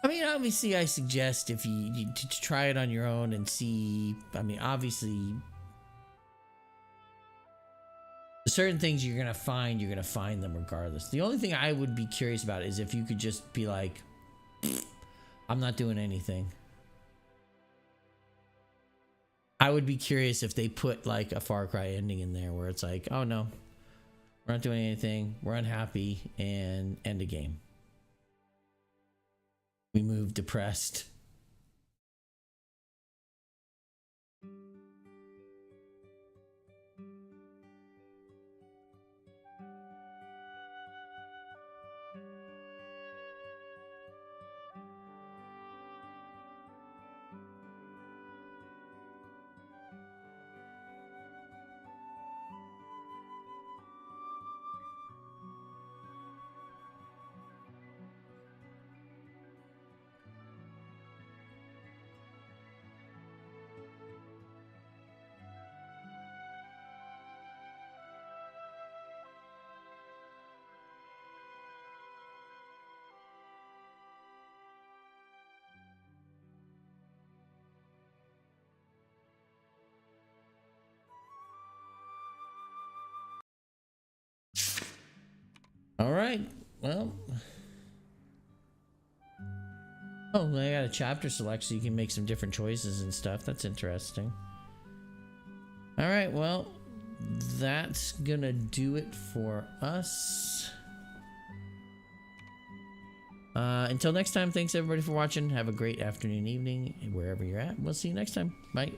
mean, obviously, I suggest if you to try it on your own and see. I mean, obviously, certain things you're gonna find them regardless. The only thing I would be curious about is if you could just be like, I'm not doing anything. I would be curious if they put like a Far Cry ending in there where it's like, oh no, we're not doing anything, we're unhappy, and end a game. We move depressed. All right. Well. Oh, I got a chapter select so you can make some different choices and stuff. That's interesting. All right. Well, that's gonna do it for us. Until next time, thanks everybody for watching. Have a great afternoon, evening, wherever you're at. We'll see you next time. Bye.